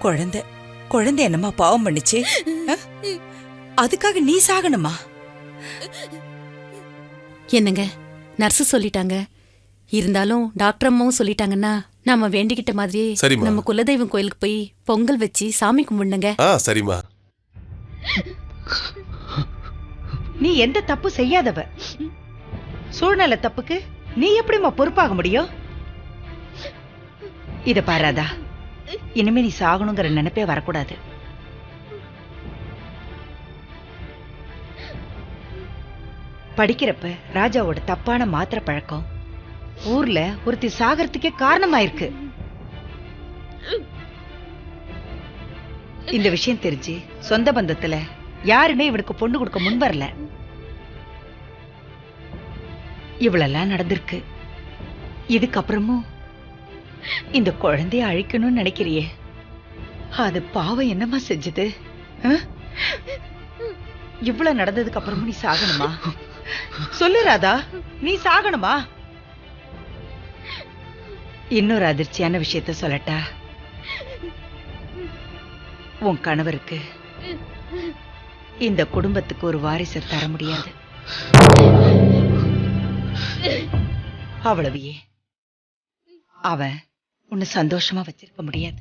குழந்தை குழந்தை என்னமா பாவம் பண்ணுச்சு? அதுக்காக நீ சாகணுமா? என்னங்க நர்ஸ் சொல்லிட்டாங்க. இருந்தாலும் டாக்டர் அம்மாவும் சொல்லிட்டாங்கன்னா நாம வேண்டிக்கிட்ட மாதிரியே சரிம்மா. நம்ம குலதெய்வம் கோயிலுக்கு போய் பொங்கல் வச்சு சாமி கும்பிடுங்க. சரிம்மா. நீ எந்த தப்பு செய்யாதவ. சூழ்நிலை தப்புக்கு நீ எப்படிமா பொறுப்பாக முடியும்? இத பாராதா, இனிமே நீ சாகணுங்கிற நினைப்பே வரக்கூடாது. படிக்கிறப்ப ராஜாவோட தப்பான மாத்திரை பழக்கம் ஊர்ல ஒருத்தி சாகறதுக்கே காரணமாயிருக்கு. இந்த விஷயம் தெரிஞ்சு சொந்த பந்தத்துல யாருமே இவனுக்கு பொண்ணு கொடுக்க முன் வரல. இவ்வளெல்லாம் நடந்திருக்கு. இதுக்கப்புறமும் இந்த குழந்தைய அழிக்கணும்னு நினைக்கிறியே, அது பாவம் என்னமா செஞ்சது? இவ்வளவு நடந்ததுக்கு அப்புறமும் நீ சாகணுமா? சொல்லு ராதா, நீ சாகணுமா? இன்னொரு அதிர்ச்சியான விஷயத்த சொல்லட்டா? உன் கணவருக்கு இந்த குடும்பத்துக்கு ஒரு வாரிசை தர முடியாது. அவ்வளவையே அவன் உன்னை சந்தோஷமா வச்சிருக்க முடியாது.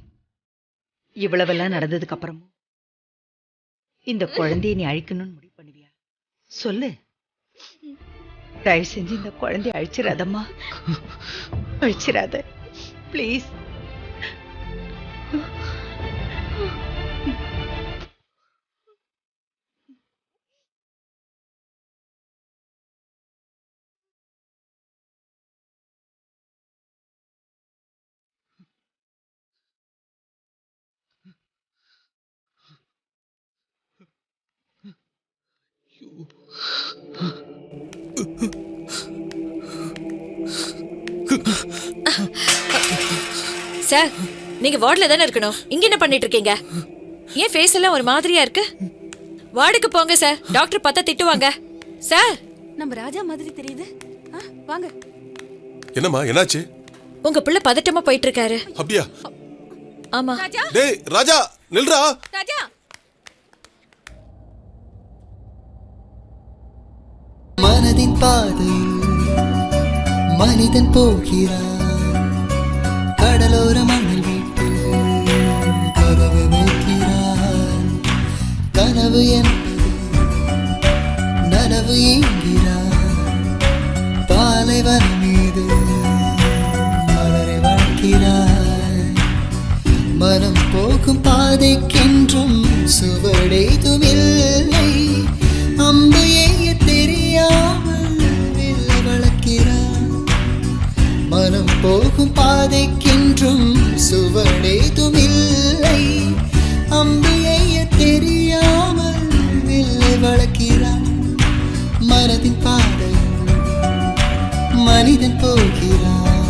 இவ்வளவெல்லாம் நடந்ததுக்கு அப்புறமும் இந்த குழந்தைய நீ அழிக்கணும்னு முடிவு பண்ணுவியா? சொல்லு. தயவு செஞ்சு இந்த குழந்தைய அழிச்சிடாதம்மா, அழிச்சிடாத ப்ளீஸ். சார், நீங்க வார்டுல தானே இருக்கணும். இங்க என்ன பண்ணிட்டு இருக்கீங்க? ஏன் ஃபேஸ் எல்லாம் ஒரு மாதிரியா இருக்கு? வார்டுக்கு போங்க சார், டாக்டர் பார்த்தா திட்டுவாங்க. சார், நம்ம ராஜா மாதிரி தெரியுது. வாங்க. என்னம்மா, என்னாச்சு? உங்க பிள்ளை பதட்டமா போயிட்டு இருக்காரு. அப்படியா? ஆமா. டேய் ராஜா, நில்றா. ராஜா, மனதின் பாதையில் மனிதன் போகிறான். கடலோர மணல் வீட்டில் கனவு வைக்கிறான். கனவு என்பது நனவு என்கிறான். பாலைவனம் மீது மலரை வளர்க்கிறான். மனம் போகும் பாதைக்கென்றும் சுவடேதும் இல்லை. அம்பு எய்ய தெரியாமல் வெல்ல வளர்க்கிறான். மனம் போகும் பாதைக்கென்றும் சுவடேதும் இல்லை. அம்பு எய்ய தெரியாமல் வெல்ல வளர்க்கிறான். மனதின் பாதை மனிதன் போகிறான்.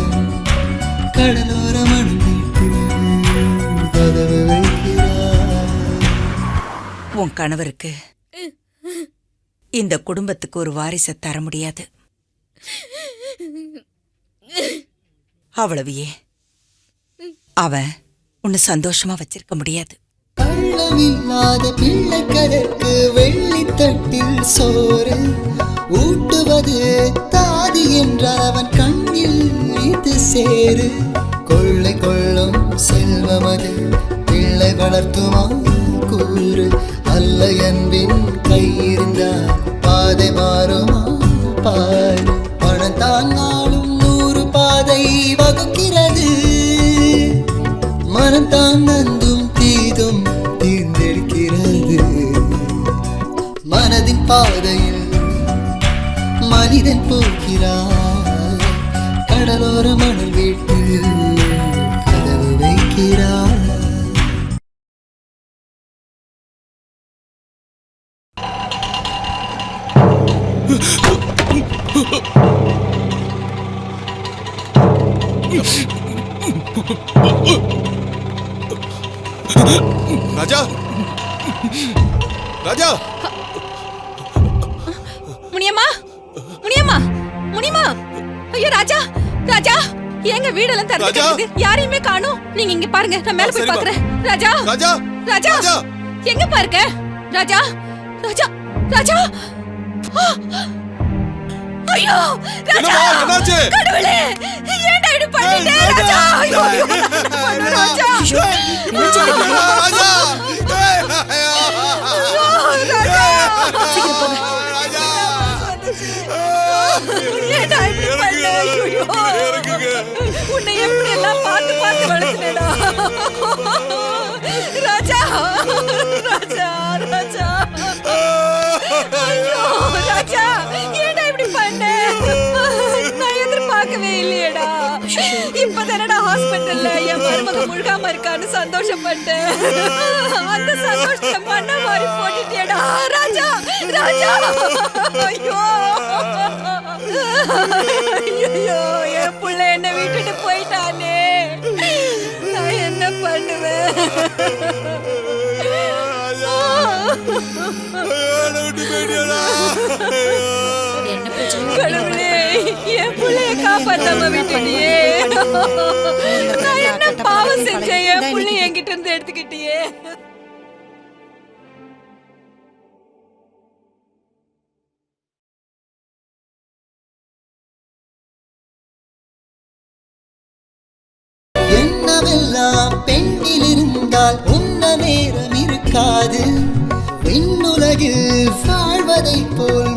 கடலோர மணல் வீட்டில் கதவு வைக்கிறான். உன் கணவருக்கு இந்த குடும்பத்துக்கு ஒரு வாரிசை தர முடியாது. அவ்வளவையே அவன் உன்னை சந்தோஷமா வச்சிருக்க முடியாது. கள்ளமில்லாத பிள்ளைகளுக்கு வெள்ளித்தட்டில் சோறு ஊட்டுவது தாதி என்றால் அவன் கண்ணில் இது சேரு. கொள்ளை கொள்ளும் செல்வமது பிள்ளை வளர்த்துமா கூறு. அல்ல என்பின் கை இருந்தால் பாதை மாறுமா பாரு. பணம் தாங்க மனம் தான் நந்தும் தீதும் தீர்ந்தெடுக்கிறது. மனதின் பாதையில் மனிதன் போகிறார், கடலோர மணல் வீட்டில் கதவு வைக்கிறார். ராஜா, ராஜா, முனியம்மா, முனியம்மா, முனியம்மா, ஐயோ ராஜா, ராஜா, எங்க வீடெல்லாம் திறந்து கிடக்குது, யாரையுமே காணோம். நீங்க இங்க பாருங்க, நான் மேல போய் பாக்குறேன். ராஜா, ராஜா, ராஜா, எங்க பாருங்க, ராஜா, ராஜா, ராஜா, ஐயோ ராஜா, என்னாச்சு? கடவுளே, ஏன்டா இப்படி பண்ணிட்டே ராஜா? ஐயோ ராஜா, ராஜா, ஏன்டா இப்படி பண்ண? ஐயோ, உன்னை எப்படி எல்லாம் பார்த்து பார்த்து வளர்த்துனேடா ராஜா, ராஜா, ராஜா, ஐயோ ராஜா, ஏன்டா இப்படி பண்ண? நான் எதிர்பார்க்கவே இல்லையேடா. இப்பதானடா ஹாஸ்பிட்டல்ல என் மருமக முழுகாம இருக்கான்னு சந்தோஷப்பட்டேன். அந்த சந்தோஷத்தை மண்ண மாதிரி போட்டுட்டியடா ராஜா, ராஜா, ஐயோ, ஐயோ, என் புள்ள என்ன விட்டுட்டு போயிட்டானே, நான் என்ன பண்ணுவேன்? கடவுளே, என் புள்ளைய காப்பாத்தாம விட்டுட்டியே. நான் என்ன பாவம் செஞ்சேன்? என் புள்ளைய என்கிட்ட இருந்து எடுத்துக்கிட்டியே. என்னவெல்லாம் பெண்ணில் இருந்தால் உன்ன நேரம் இருக்காது. விண்ணுலகில் வாழ்வதை போல்